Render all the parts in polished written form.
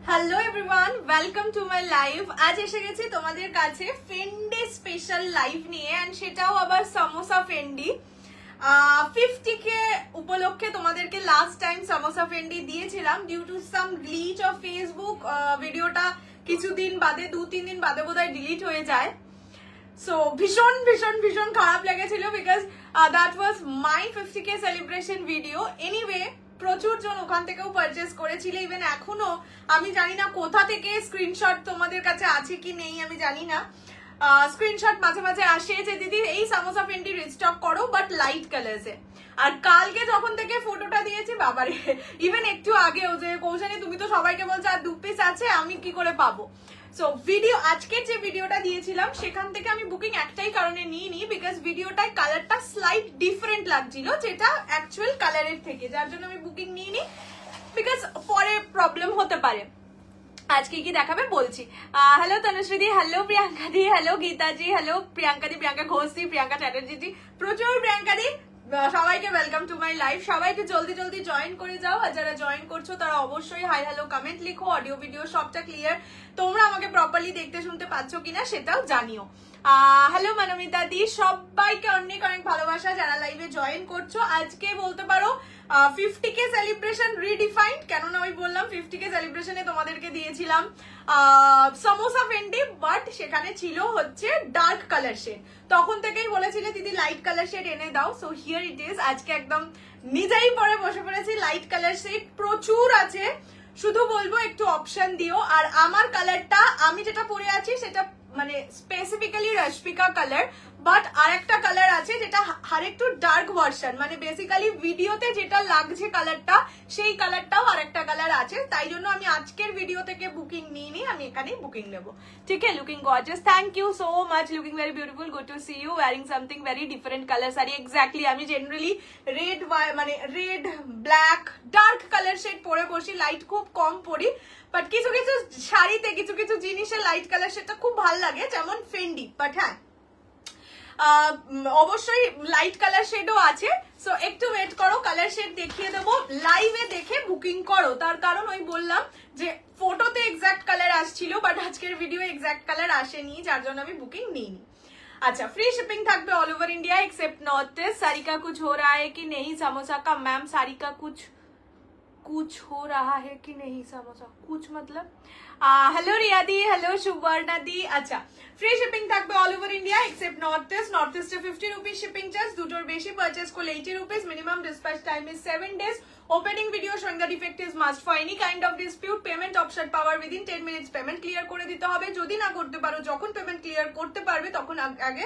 Hello everyone, welcome to my live. আজ এসে গেছি তোমাদের কাছে ফেন্ডি স্পেশাল লাইভ নিয়ে, এন্ড সেটাও আবার সামোসা ফেন্ডি 50K উপলক্ষে। তোমাদেরকে লাস্ট টাইম সামোসা ফেন্ডি দিয়েছিলাম, due to some glitch of Facebook ভিডিওটা কিছুদিন বাদে 2-3 দিন বাদে বোধহয় ডিলিট হয়ে যায়। সো ভীষণ ভীষণ ভীষণ খারাপ লেগেছিল, because that was my 50K celebration video. Anyway, প্রচুর জন ওখান থেকেও পারচেস করেছিল। ইভেন এখনো আমি জানি না কোথা থেকে স্ক্রিনশট তোমাদের কাছে আছে কি নেই, আমি জানি না। স্ক্রিনশট মাঝে মাঝে আসে যে দিদি এই সামোসা ফেন্ডি রিস্টক করো, বাট লাইট কালার্সে। আর কালকে যখন থেকে ফটোটা দিয়েছি, বাবারে, ইভেন একটু আগেও যে কৌশানী তুমি তো সবাইকে বলছো আর 2 পিস আছে, আমি কি করে পাবো। সো ভিডিও, আজকের যে ভিডিওটা দিয়েছিলাম সেখান থেকে আমি বুকিং একটাই কারণে নিইনি, বিকজ ভিডিওটায় কালারটা স্লাইট ডিফারেন্ট লাগছিল যেটা অ্যাকচুয়াল কালারের থেকে, যার জন্য আমি বুকিং নিইনি, বিকজ পরে প্রবলেম হতে পারে। আজকে কি দেখাবে বলছি। হ্যালো তনুশ্রী দি, হ্যালো প্রিয়াঙ্কা দি, হ্যালো গীতা জি, হ্যালো প্রিয়াঙ্কা দি, প্রিয়াঙ্কা ঘোষ দি, প্রিয়াঙ্কা চ্যাটার্জি জি, প্রচুর প্রিয়াঙ্কা দি। সবাইকে ওয়েলকাম টু মাই লাইভ। সবাইকে জলদি জলদি জয়েন করে যাও, আর যারা জয়েন করছো তারা অবশ্যই হাই হ্যালো কমেন্ট লিখো। অডিও ভিডিও সবটা ক্লিয়ার, তোমরা আমাকে প্রপারলি দেখতে শুনতে পাচ্ছ কিনা সেটাও জানিও। হ্যালো মানমিতা দি, সবাইকে অনেক অনেক ভালোবাসা যারা লাইভে জয়েন করছো। আজকে বলতে পারো 50K সেলিব্রেশন রিডিফাইন্ড, কেননা আমি বললাম 50K সেলিব্রেশনে তোমাদেরকে দিয়েছিলাম সামোসা ফেন্ডি, বাট সেখানে ছিল হচ্ছে ডার্ক কালার শেড। তখন থেকেই বলেছিলে দিদি লাইট কালার শেড এনে দাও, সো হিয়ার ইট ইজ। আজকে একদম নিজেই পরে বসে পড়েছি। লাইট কালার শেড প্রচুর আছে, শুধু বলবো একটু অপশন দিও। আর আমার কালারটা, আমি যেটা পরে আছি সেটা মানে স্পেসিফিক্যালি রশ্মিকা কালার, বাট আরেকটা কালার আছে যেটা আরেকটু ডার্ক ভার্সন, মানে বেসিক্যালি ভিডিওতে যেটা লাগছে কালারটা, সেই কালারটাও আরেকটা কালার আছে। তাই জন্য আমি আজকের ভিডিও থেকে বুকিং নিইনি, আমি এখানেই বুকিং নেব। ঠিক আছে, looking gorgeous, thank you so much, looking very beautiful, good to see you wearing something very different colour sari. Exactly, আমি জেনারেলি রেড, মানে red, black, dark colour shade পরে বসি, লাইট খুব কম পরি, বাট কিছু কিছু শাড়িতে কিছু কিছু জিনিসে লাইট কালার শেডটা খুব ভালো লাগে, যেমন ফেন্ডি। বাট হ্যাঁ, অবশ্যই লাইট কালার শেডও আছে। সো একটু ওয়েট করো, কালার শেড দেখিয়ে দেবো, লাইভে দেখে বুকিং করো। তার কারণ ওই বললাম যে ফটোতে এক্সাক্ট কালার আসছিল, বাট আজকের ভিডিও এক্সাক্ট কালার আসেনি, যার জন্য আমি বুকিং নিইনি। अच्छा, फ्री शिपिंग থাকবে all over India accept north east. Sari का कुछ हो रहा है कि नहीं समोसा का? मैम साड़ी का कुछ हो रहा है कि नहीं समोसा? कुछ मतलब हेलो रिया दी, हेलो सुवर्णा दी। अच्छा, फ्री शिपिंग থাকবে all over India accept north east. North east 50 rupees shipping charge, দুটোর বেশি পারচেজ করলে 80 rupees. Minimum dispatch time is 7 days। Opening video showing the defect is must for any kind of dispute। Payment option power within 10 minutes payment clear করে দিতে হবে। যদি না করতে পারো, যখন পেমেন্ট ক্লিয়ার করতে পারবে তখন আগে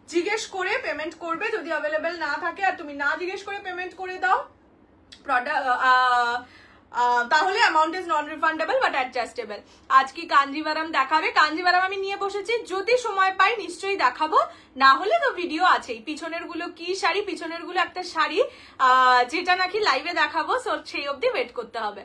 জিজ্ঞেস করে পেমেন্ট করবে। যদি অ্যাভেলেবেল না থাকে আর তুমি না জিজ্ঞেস করে পেমেন্ট করে দাও প্রোডাক্ট, তাহলে amount is non refundable but adjustable. আজ কি কাঞ্জিভারাম দেখাবে? কাঞ্জিভারাম আমি নিয়ে বসেছি, যদি সময় পাই নিশ্চয়ই দেখাবো, না হলে তো ভিডিও আছেই। পিছনের গুলো কি শাড়ি? পিছনের গুলো একটা শাড়ি যেটা নাকি লাইভে দেখাবো, সো সেই অবধি ওয়েট করতে হবে।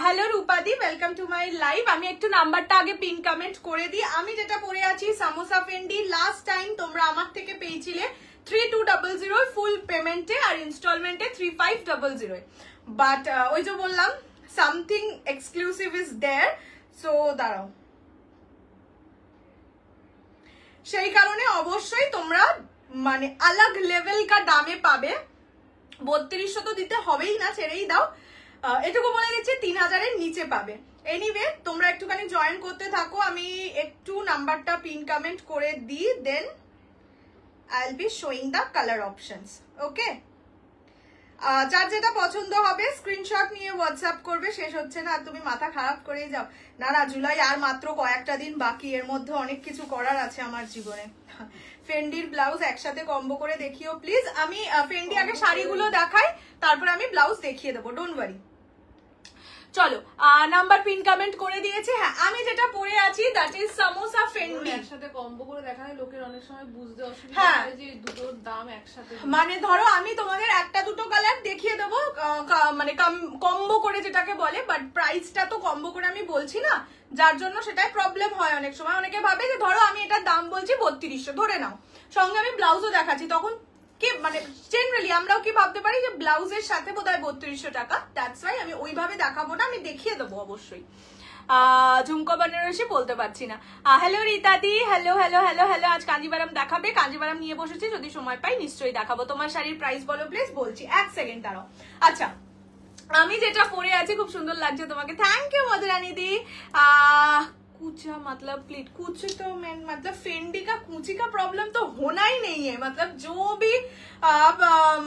হ্যালো রূপাদি, ওয়েলকাম টু মাই লাইভ। আমি একটু নাম্বারটা আগে পিন কমেন্ট করে দিই। আমি যেটা পরে আছি সামোসা ফেন্ডি, লাস্ট টাইম তোমরা আমার থেকে পেয়েছিলে 3200 ফুল পেমেন্টে, আর ইনস্টলমেন্টে 3500। বাট ওই যে বললাম something exclusive is there, so দাঁড়াও, সেই কারণে অবশ্যই তোমরা মানে আলাগ লেভেল কা দামে পাবে। 3200 তো দিতে হবেই না, ছেড়েই দাও, এটুকু বলে দিচ্ছি 3000-এর নিচে পাবে। এনিওয়ে, তোমরা একটুখানি জয়েন করতে থাকো, আমি একটু নাম্বারটা পিন কমেন্ট করে দিই, then I will be showing the colour options. Okay, যার যেটা পছন্দ হবে স্ক্রিনশট নিয়ে হোয়াটসঅ্যাপ করবে। শেষ হচ্ছে না, তুমি মাথা খারাপ করেই যাও। না না, জুলাই আর মাত্র কয়েকটা দিন বাকি, এর মধ্যে অনেক কিছু করার আছে আমার জীবনে। ফেন্ডির ব্লাউজ একসাথে কম্বো করে দেখিও প্লিজ। আমি ফেন্ডি আগে শাড়িগুলো দেখাই, তারপরে আমি ব্লাউজ দেখিয়ে দেবো, ডোন্ট ওয়ারি। চলো, নাম্বার পিন কমেন্ট করে দিয়েছে। হ্যাঁ, আমি যেটা পরে আছি দ্যাট ইজ সামোসা ফেন্ডি। একসাথে কম্বো করে দেখালে লোকের অনেক সময় বুঝতে অসুবিধা হয় যে দুটোর দাম একসাথে। মানে ধরো আমি তোমাদের একটা দুটো কালার দেখিয়ে দেবো, মানে কম্বো করে যেটাকে বলে, বাট প্রাইসটা তো কম্বো করে আমি বলছি না, যার জন্য সেটাই প্রবলেম হয় অনেক সময়। অনেকে ভাবে যে ধরো আমি এটার দাম বলছি 3200, ধরে নাও, সঙ্গে আমি ব্লাউজও দেখাচ্ছি, তখন কি মানে জেনারেলি আমরাও কি ভাবতে পারি যে ব্লাউজের সাথে বোধহয় 3200 টাকা। দ্যাটস ওয়াই আমি ওইভাবে দেখাবো না, আমি দেখিয়ে দেবো অবশ্যই। ঝুমকো বেনারসি বলতে পারছি না। হ্যালো রীতাদি, হ্যালো হ্যালো হ্যালো হ্যালো। আজ কাঞ্জিভারাম দেখাবে, কাঞ্জিভারাম নিয়ে বসেছি, যদি সময় পাই নিশ্চয়ই দেখাবো। তোমার শাড়ির প্রাইস বলো প্লিজ। বলছি, এক সেকেন্ড দাঁড়াও। আচ্ছা, আমি যেটা পরে আছি খুব সুন্দর লাগছে তোমাকে, থ্যাংক ইউ মধুরানী দি। कूचा मतलब प्लीट, कूचे तो मैं मतलब फेंडी का कूची का प्रॉब्लम तो होना ही नहीं है। मतलब जो भी आप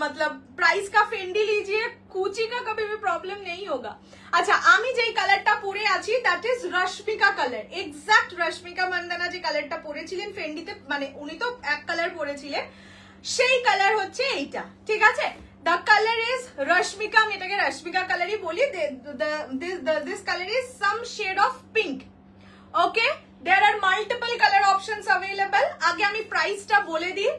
मतलब प्राइस का फेंडी लीजिए, कूची का कभी भी प्रॉब्लम नहीं होगा। अच्छा, আমি যেই কালারটা পরে আছি that is Rashmika colour, exact Rashmika Mandanna যে কালারটা পরেছিলেন ফেন্ডিতে, মানে উনি তো এক কালার পরেছিলেন, সেই কালার হচ্ছে এইটা, ঠিক আছে। The color is Rashmika, আমি এটাকে রশ্মিকা কালারই বলি। This color is some shade of pink. Okay, there are multiple color options available. আগে আমি প্রাইসটা বলে দিই।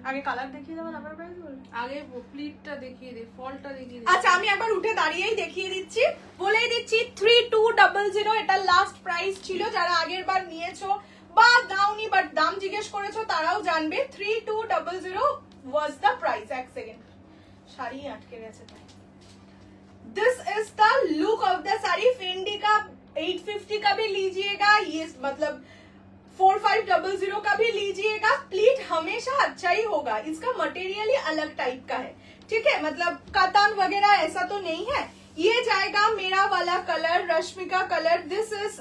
আগে কালার দেখিয়ে দেবো, তারপর প্রাইস বলবো। আগে প্লিটটা দেখিয়ে দে, ফলটা দেখিয়ে দে। আচ্ছা, আমি একবার উঠে দাঁড়িয়েই দেখিয়ে দিচ্ছি, বলেই দিচ্ছি 3200 এটা লাস্ট প্রাইস ছিল। যারা আগের বার নিয়েছো বা দাওনি বাট দাম জিজ্ঞেস করেছো তারাও জানবে 3200 was the price। এক সেকেন্ড, শাড়ি আটকে গেছে তাই। This is the look of the sari. Fendi का 850 का भी लीजिएगा, ये मतलब 4500 का भी लीजिएगा। प्लीट हमेशा अच्छा ही होगा, इसका मटेरियल ही अलग टाइप का है, ठीक है। मतलब कतान वगैरह ऐसा तो नहीं है। ये जाएगा मेरा वाला colour, Rashmika colour. This is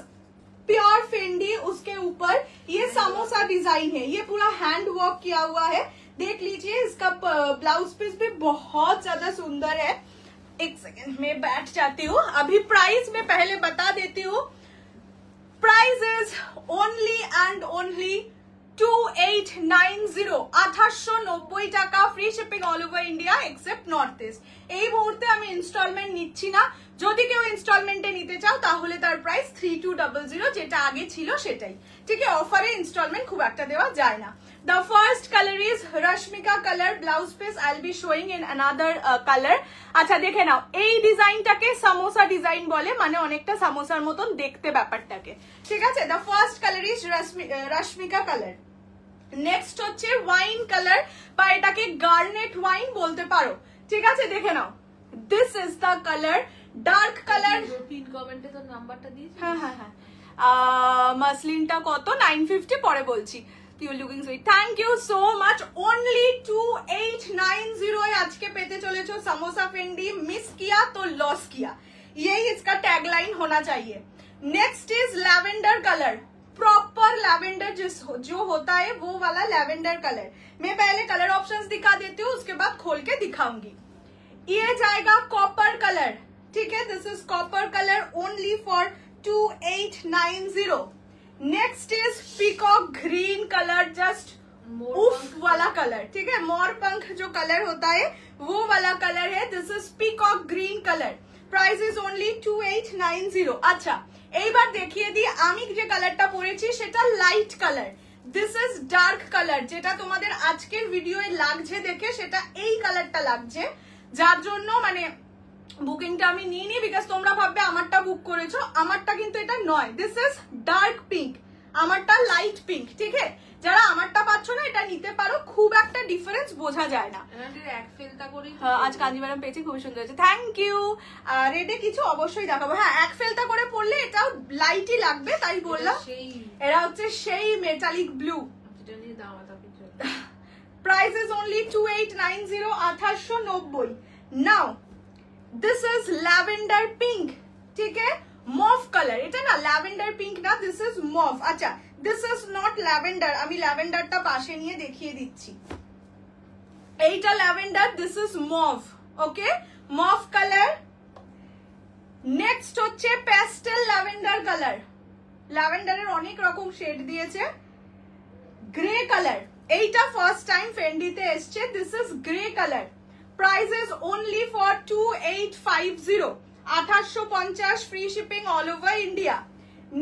pure Fendi, उसके ऊपर ये समोसा डिजाइन है, ये पूरा हैंड वर्क किया हुआ है। देख लीजिए, इसका ब्लाउज पीस भी बहुत ज्यादा सुंदर है। एक सेकेंड में बैठ जाती हूँ, अभी प्राइस में पहले बता देती हूँ। Price is only and only 2890, 2890 টাকা, free shipping all over India except north east. এই মুহূর্তে আমি ইনস্টলমেন্ট নিচ্ছি না, যদি কেউ ইনস্টলমেন্টে নিতে চাও তাহলে তার প্রাইস 3200 যেটা আগে ছিল সেটাই, ঠিক আছে। অফারে ইনস্টলমেন্ট খুব একটা দেওয়া যায় না। The first color is Rashmika color, blouse piece I'll be showing in another color। আচ্ছা দেখে নাও, এই ডিজাইনটাকে সামোসা ডিজাইন বলে, মানে অনেকটা সামোসার মতন দেখতে ব্যাপারটাকে, ঠিক আছে। The first color is Rashmika color। Next হচ্ছে ওয়াইন কালার বা এটাকে গার্নেট ওয়াইন বলতে পারো, ঠিক আছে। দেখে নাও, this is the colour, dark colour. Pin কমেন্টে তো নাম্বারটা দিয়েছি। হ্যাঁ হ্যাঁ হ্যাঁ। মাসলিনটা কত? 950 পরে বলছি। You're looking sweet. Thank you so much. Only 2890 আজকে পেতে চলেছো समोसा फेंडी। मिस किया तो लॉस किया, यही इसका टैगलाइन होना चाहिए। Next is lavender colour, proper lavender जो होता है वो वाला लैवेंडर कलर। मैं पहले कलर ऑप्शंस दिखा देती हूँ, उसके बाद खोल के दिखाऊंगी। ये जाएगा कॉपर कलर, ठीक है। This is copper colour only for 2890। Next is peacock green colour, just उफ वाला कलर, ठीक है। मोर पंख जो कलर होता है वो वाला कलर है। This is peacock green colour, price is only 2890। अच्छा, এইবার দেখিয়ে দিই আমি যে কালারটা পরেছি সেটা light colour. This is dark colour, যেটা তোমাদের আজকের ভিডিওয়ে লাগছে দেখে সেটা এই কালারটা লাগছে, যার জন্য মানে বুকিংটা আমি নিইনি, বিকজ তোমরা ভাববে আমারটা বুক করেছো, আমারটা কিন্তু এটা নয়। দিস ইজ ডার্ক পিঙ্ক, আমারটা লাইট পিঙ্ক, ঠিক আছে। যারা আমারটা পাচ্ছ না এটা নিতে পারো, খুব একটা ডিফারেন্স বোঝা যায় না। এক ফেলতা করি আজ কাঞ্জিভারাম পেয়েছি, খুব সুন্দর হয়েছে, থ্যাংক ইউ। রেডে কিছু অবশ্যই দেখাবো। হ্যাঁ, এক ফেলতা করে পড়লে এটাও লাইটই লাগবে, তাই বললাম। এরা হচ্ছে সেই metallic blue. Price is only 2890, 2890। Now this is lavender pink, ঠিক আছে। মভ কালার, এটা না ল্যাভেন্ডার পিঙ্ক না, দিস ইজ মভ। আচ্ছা, দিস ইজ নট ল্যাভেন্ডার, আমি ল্যাভেন্ডারটা পাশে নিয়ে দেখিয়ে দিচ্ছি। এইটা lavender, this is mauve, okay, mauve colour. Next হচ্ছে প্যাস্টেল ল্যাভেন্ডার কালার। ল্যাভেন্ডারের অনেক রকম শেড দিয়েছে। গ্রে কালার, এইটা ফার্স্ট টাইম ফেন্ডিতে এসছে। This is grey colour, price is only for 2850, 2850, free shipping all over India.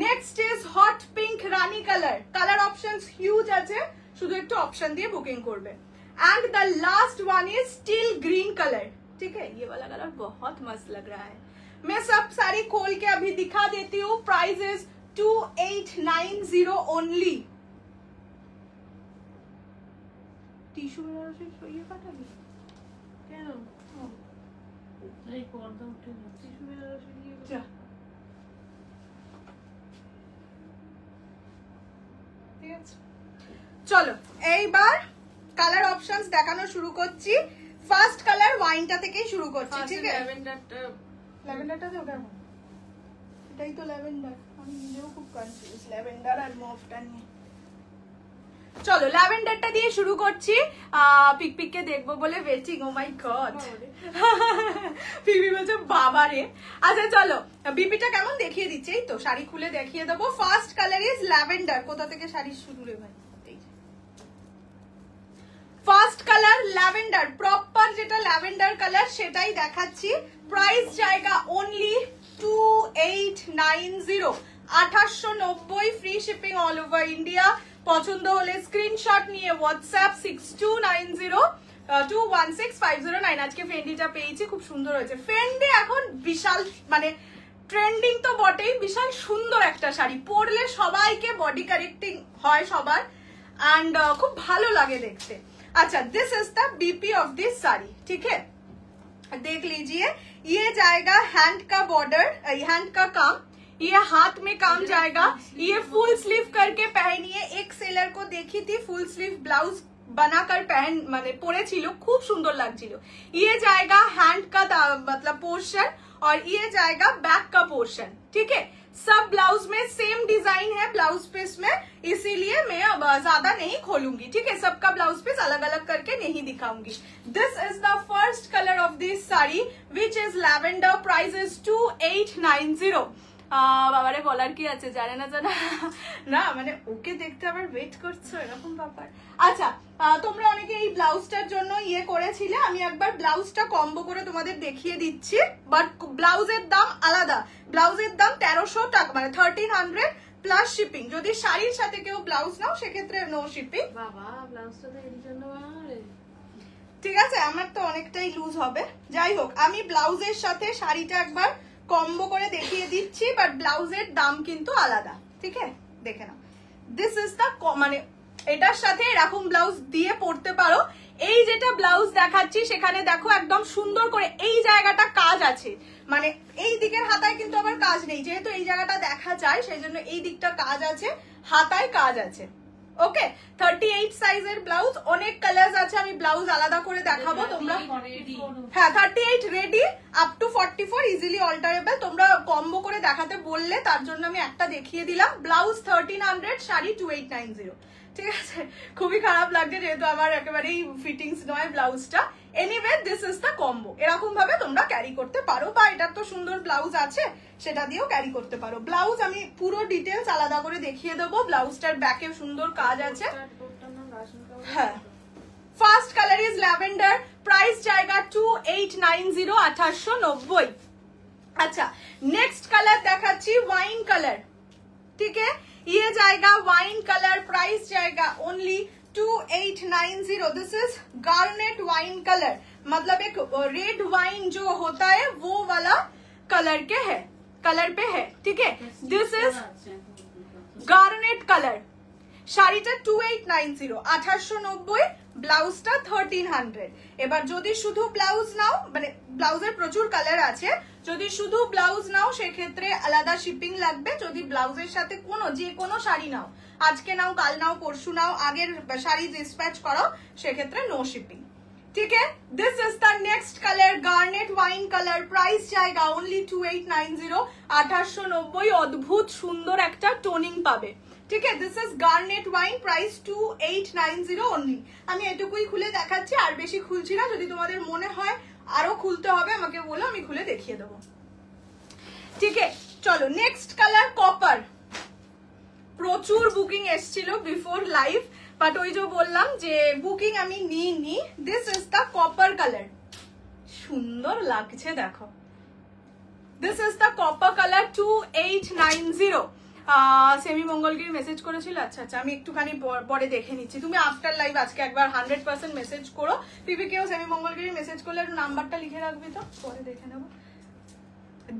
Next is hot pink Rani colour. Colour options huge আছে, শুধু একটু option দিয়ে booking করবে। And the last one is steel green colour, ठीक है। ये वाला colour बहुत मस्त लग रहा है। मैं सब सारी खोल के अभी दिखा देती हूँ। Price is 2890 only. Tissue Banarasi সইয়ে পাঠাবি কেন? পর্দা উঠে যাচ্ছে ঠিক আছে। চলো এইবার কালার অপশনস দেখানো শুরু করছি। ফার্স্ট কালার ওয়াইনটা থেকেই শুরু করছি, ঠিক আছে? ল্যাভেন্ডারটা তো ওটা, এটাই তো ল্যাভেন্ডার। আমি নিজেও খুব কনফিউজ ল্যাভেন্ডার আর মফটা নিয়ে। চলো ল্যাভেন্ডারটা দিয়ে শুরু করছি। পিকপিককে দেখবো বলে ওয়েটিং। ও মাই গড, পিপি বলছে বাবারে। আচ্ছা চলো বিপিটা কেমন দেখিয়ে দিচ্ছে, এই তো শাড়ি খুলে দেখিয়ে দেবো। First colour is lavender. কোথা থেকে শাড়ি শুরু রে ভাই? ফার্স্ট কালার ল্যাভেন্ডার, প্রপার যেটা ল্যাভেন্ডার কালার সেটাই দেখাচ্ছি। প্রাইস জায়গা only 2890, 2890, free shipping all over India. পছন্দ হলে স্ক্রিনশট নিয়ে হোয়াটসঅ্যাপ 6290216509। আজকে ফেন্ডিটা পেয়েছি, খুব সুন্দর হয়েছে। ফেন্ডি এখন বিশাল মানে ট্রেন্ডিং তো বটেই, বিশাল সুন্দর একটা শাড়ি, পরলে সবাইকে বডি কারেক্টিং হয় সবার, एंड खूब भालो लगे देखते। अच्छा this is the BP of this sari, ठीक है, देख लीजिए। ये जाएगा हैंड का बॉर्डर, हैंड का काम, ये हाथ में काम जाएगा। ये फुल स्लीव करके पहनिए। एक सेलर को देखी थी फुल स्लीव ब्लाउज बनाकर पहन माने परे छिलो, खूब सुंदर लगछिलो। ये जाएगा हैंड का मतलब पोर्शन और ये जाएगा बैक का पोर्शन, ठीक है। सब ब्लाउज में सेम डिजाइन है ब्लाउज पीस में, इसीलिए मैं अब ज्यादा नहीं खोलूंगी, ठीक है। सबका ब्लाउज पीस अलग अलग करके नहीं दिखाऊंगी। This is the first colour of this sari which is lavender. Price is 2890। বাবারে বলার কি আছে, জানে না জানা না মানে ওকে দেখতে আবার ওয়েট করছো এরকম ব্যাপার। আচ্ছা তোমরা অনেকে এই ব্লাউজটার জন্য ইয়ে করেছিলে, আমি একবার ব্লাউজটা কম্বো করে তোমাদের দেখিয়ে দিচ্ছি। বাট ব্লাউজের দাম আলাদা, ব্লাউজের দাম 1300 টাকা মানে 1300 প্লাস শিপিং। যদি শাড়ির সাথে কেউ ব্লাউজ নাও সেক্ষেত্রে নো শিপিং। বাবা ব্লাউজটা তো এর জন্য ঠিক আছে, আমার তো অনেকটাই লুজ হবে। যাই হোক আমি ব্লাউজের সাথে শাড়িটা একবার কম্বো করে দেখিয়ে দিচ্ছি, বাট ব্লাউজের দাম কিন্তু আলাদা, ঠিক আছে, দেখে নাও। দিস ইজ দা মানে এটার সাথে এরকম ব্লাউজ দিয়ে পরতে পারো। এই যেটা ব্লাউজ দেখাচ্ছি সেখানে দেখো একদম সুন্দর করে এই জায়গাটা কাজ আছে, মানে এই দিকের হাতায় কিন্তু আবার কাজ নেই, যেহেতু এই জায়গাটা দেখা যায় সেই জন্য এই দিকটা কাজ আছে, হাতায় কাজ আছে। ওকে 38 সাইজের ব্লাউজ, অনেক কালার্স আছে, আমি ব্লাউজ আলাদা করে দেখাবো। তোমরা হ্যাঁ 38 রেডি আপ টু 44 ইজিলি অল্টারেবল। তোমরা কম্বো করে দেখাতে বললে তার জন্য আমি একটা দেখিয়ে দিলাম। ব্লাউজ 1300, শাড়ি 2890, ঠিক আছে। খুবই খারাপ লাগছে যেহেতু আমার একেবারেই ফিটিংস নয় ব্লাউজটা। Anyway this is the combo. এরকম ভাবে তোমরা ক্যারি করতে পারো, বা এটার তো সুন্দর ব্লাউজ আছে সেটা দিয়েও ক্যারি করতে পারো। ব্লাউজ আমি পুরো ডিটেলস আলাদা করে দেখিয়ে দেবো। ব্লাউজটার ব্যাকে সুন্দর কাজ আছে। হ্যাঁ first colour is lavender. Price জায়গা 2890, 2890। अच्छा नेक्स्ट कलर देखाচ্ছি वाइन कलर, ठीक है। ये जाएगा वाइन कलर, प्राइस जाएगा only 2890। This is garnet wine colour, मतलब एक रेड वाइन जो होता है वो वाला कलर के है, कलर पे है, ठीक है। This is garnet colour. শাড়িটা 2890, 2890, ব্লাউজটা 1300। এবার যদি শুধু ব্লাউজ নাও, মানে ব্লাউজের প্রচুর কালার আছে, যদি শুধু ব্লাউজ নাও সেক্ষেত্রে আলাদা শিপিং লাগবে। যদি ব্লাউজের সাথে যে কোনো শাড়ি নাও, আজকে নাও কাল নাও পরশু নাও, আগের শাড়ি ডিসপ্যাচ করো সেক্ষেত্রে নো শিপিং, ठीक है। This is the next colour garnet wine colour. Price जाएगा ओनली 2890, 2890। अद्भुत सुंदर एक टोनिंग पाबे, ठीक है। This is garnet wine, price 2890 only. আমি এটুকুই খুলে দেখাচ্ছি, আর বেশি খুলছি না। যদি তোমাদের মনে হয় আরো খুলতে হবে আমাকে বলো, আমি খুলে দেখিয়ে দেবো, ঠিক है। চলো নেক্সট কালার কপার। প্রচুর বুকিং এসেছিল বিফোর লাইভ, বাট ওই যে বললাম যে বুকিং আমি নিইনি। This is the copper colour, সুন্দর লাগছে দেখো। This is the copper colour 2890। Semi Mangalagiri message করেছিল, আচ্ছা আচ্ছা আমি একটুখানি পরে দেখে নিচ্ছি। তুমি আফটার লাইভ আজকে একবার 100% মেসেজ করো। পিপি কেউ সেমি মঙ্গলগিরি মেসেজ করলে একটু নাম্বারটা লিখে রাখবি তো, পরে দেখে নেবো।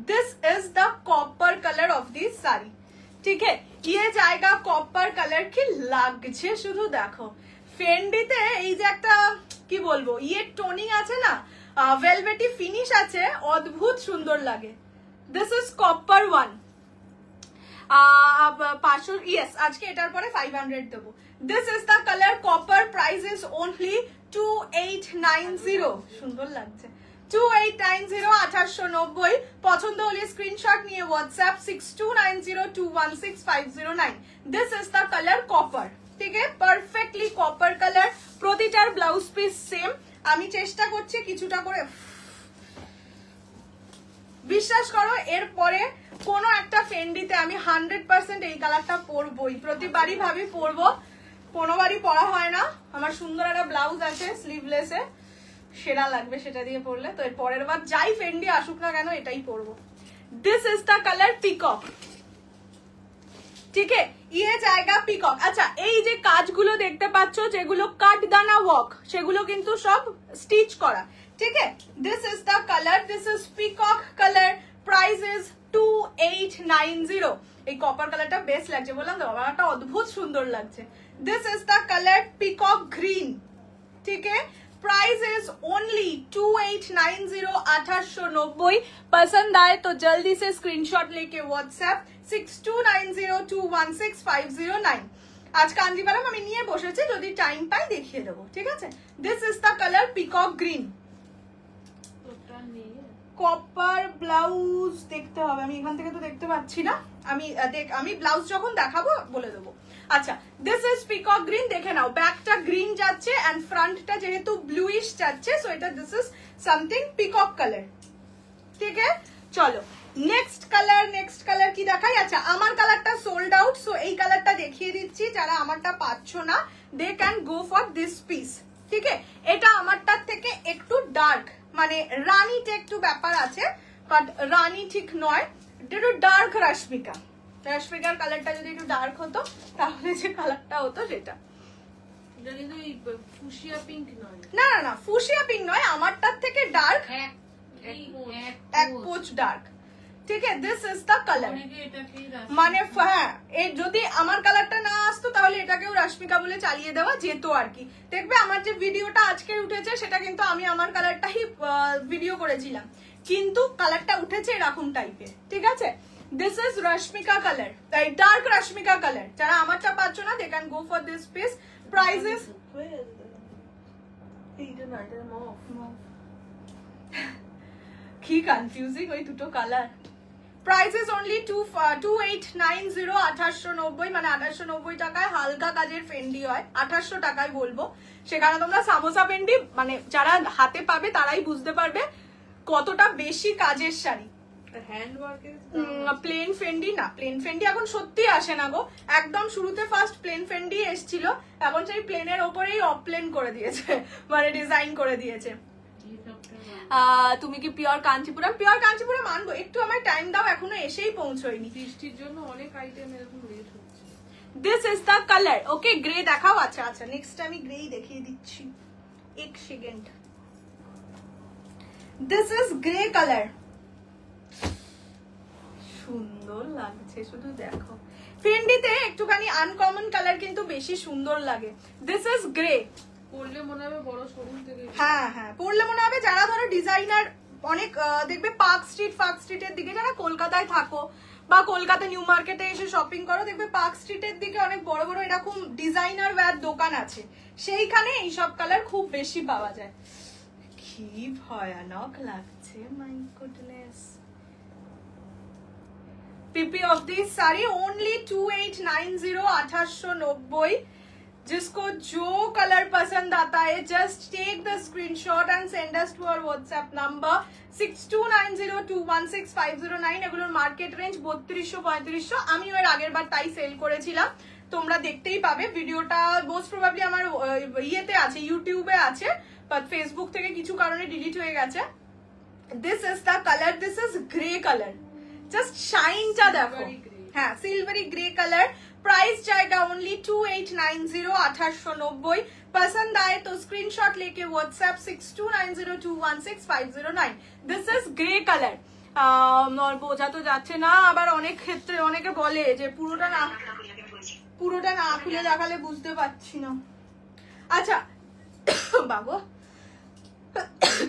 This is the copper colour of this sari, ठीक है। ये जाएगा कॉपर कलर की লাগছে শুধু দেখো। ফেন্ডিতে এই যে একটা কি বলবো ইয়ে টোনিং আছে না, ভেলভেটি ফিনিশ আছে, অদ্ভুত সুন্দর লাগে। This is copper one, 500, yes আজকে এটার পরে 500 দেবো। This is the colour copper, price is only 2890। সুন্দর লাগছে, 2890, 1890। পছন্দ হলে স্ক্রিনশট নিয়ে WhatsApp 6290216509। This is the colour copper, ঠিক আছে, পারফেক্টলি কপার কালার। প্রতিটার ব্লাউজ পিস সেম। আমি চেষ্টা করছি কিছুটা করে, বিশ্বাস করো এরপরে কোনো একটা ফেন্ডিতে আমি 100% এই কালারটা পরবই, প্রতিবারই ভাবি পরবো, কোনোবারই পরা হয় না। আমার সুন্দর একটা ব্লাউজ আছে স্লিভলেসে, সেরা লাগবে সেটা দিয়ে পরলে। তো এর পরের বার যাই ফেন্ডি আসুক না কেন এটাই পরবো। This is the colour peacock, ঠিক আছে, ইয়ে জায়গা পিকক। আচ্ছা, এই যে কাজগুলো দেখতে পাচ্ছ যেগুলো কাটদানা ওয়ার্ক, সেগুলো কিন্তু সব স্টিচ করা, ঠিক আছে। This is the colour, this is peacock colour, price is 2890। এই কপার কালারটা বেস্ট লাগছে, বললাম তো বাবাটা অদ্ভুত সুন্দর লাগছে। This is the colour peacock green, ঠিক আছে, प्राइस इज ओनली 2890, 1890। पसंद आए तो जल्दी से स्क्रीनशॉट लेके व्हाट्सएप 6290216509। आज कांजीवरम আমি নিয়ে বসেছি, যদি টাইম পাই দেখিয়ে দেবো, ঠিক আছে। This is the colour peacock green, copper blouse দেখতে হবে, আমি এখান থেকে তো দেখতে পাচ্ছি না, আমি ব্লাউজ যখন দেখাবো বলে দেবো। আচ্ছা, দিস ইজ পিকক গ্রিন, দেখে নাও ব্যাকটা গ্রিন যাচ্ছে এন্ড ফ্রন্টটা যেহেতু ব্লুইশ যাচ্ছে, সো এটা this is something peacock colour, ঠিক আছে। চলো নেক্সট কালার কি দেখাই। আচ্ছা, আমার কালারটা সোল্ড আউট, সো এই কালারটা দেখিয়ে দিচ্ছি, যারা আমারটা পাচ্ছ না they can go for this piece, ঠিক আছে। এটা আমারটার থেকে একটু ডার্ক, মানে রানীতে একটু ব্যাপার আছে, বাট রানী ঠিক নয়, এটা একটু ডার্ক রশ্মিকা। রশ্মিকার কালারটা যদি একটু ডার্ক হতো তাহলে যে কালারটা হতো সেটা। এটা কিন্তু ফুশিয়া পিঙ্ক নয়, না না না, ফুশিয়া পিঙ্ক নয়, আমারটার থেকে ডার্ক, এক পোচ ডার্ক, ঠিক আছে। দিস ইজ দ্য কালার, মানে হ্যাঁ, যদি আমার কালারটা না আসতো তাহলে এটাকেও রশ্মিকা বলে চালিয়ে দেওয়া যেত আর কি। দেখবে আমার যে ভিডিওটা আজকে উঠেছে সেটা কিন্তু আমি আমার কালারটাই ভিডিও করেছিলাম, কিন্তু কালারটা উঠেছে এরকম টাইপের, ঠিক আছে। This is Rashmika colour, dark Rashmika colour. যারা আমারটা পাচ্ছ না they can go for this piece. Price is কি কনফিউজিং ওই দুটো কালার। প্রাইস ইজ অনলি 2890, 1890, মানে 1890 টাকায় হালকা কাজের ফেন্ডি হয়, 1800 টাকায় বলবো। সেখানে তোমরা সামোসা ফেন্ডি, মানে যারা হাতে পাবে তারাই বুঝতে পারবে কতটা বেশি কাজের শাড়ি। প্লেন ফেন্ডি না, প্লেন ফেন্ডি এখন সত্যি আসে না গো, একদম শুরুতে ফার্স্ট প্লেন ফেন্ডি এসেছিল, এখন সেই প্লেনের ওপরেই অফ প্লেন করে দিয়েছে, মানে ডিজাইন করে দিয়েছে। তুমি কি পিওর কাঞ্চিপুরম? পিওর কাঞ্চিপুরম আনবো, একটু আমার টাইম দাও, এখনো এসেই পৌঁছয়নি, বৃষ্টির জন্য অনেক আইটেম এরকম লেট হচ্ছে। This is the colour, okay. Grey দেখাও। আচ্ছা আচ্ছা, নেক্সট আমি গ্রেই দেখিয়ে দিচ্ছি, এক second. This is grey colour, সুন্দর লাগছে, শুধু দেখো। ফেন্ডিতে একটুখানি আনকমন কালার কিন্তু বেশি সুন্দর লাগে। দিস ইজ গ্রে, পরলে মনে হবে বড় শোরুম থেকে, হ্যাঁ হ্যাঁ, পরলে মনে হবে যারা ধরো ডিজাইনার অনেক দেখবে পার্ক স্ট্রিটের দিকে, যারা কলকাতায় থাকো বা কলকাতা নিউ মার্কেটে এসে শপিং করো, দেখবে পার্ক স্ট্রিটের দিকে অনেক বড় বড় এরকম ডিজাইনার ওয়্যার দোকান আছে, সেইখানে এইসব কালার খুব বেশি পাওয়া যায়। কি ভয়ানক লাগছে, মাই গুডনেস। पीपी ऑफ दिस साड़ी ओनली 2890, 1890। जिसको जो कलर पसंद आता है just take the screenshot and send us to our WhatsApp number 6290216509। এগুলোর মার্কেট রেঞ্জ 3200-3500। আমি এর আগের বার তাই সেল করেছিলাম, তোমরা দেখতেই পাবে ভিডিওটা, মোস্ট প্রবাবলি আমার ইয়েতে আছে, ইউটিউবে আছে, বাট ফেসবুক থেকে কিছু কারণে ডিলিট হয়ে গেছে। This is the colour, this is grey colour, just শাইনটা দেখো, হ্যাঁ সিলভারি গ্রে কালার। प्राइस जाएगा ओनली 2890, 1890। पसंद आए तो स्क्रीनशॉट लेके WhatsApp 6290216509। This is grey colour. और বোঝা তো যাচ্ছে না, আবার অনেক ক্ষেত্রে অনেকে বলে যে পুরোটা না খুলে দেখালে বুঝতে পারছি না। আচ্ছা বাবু,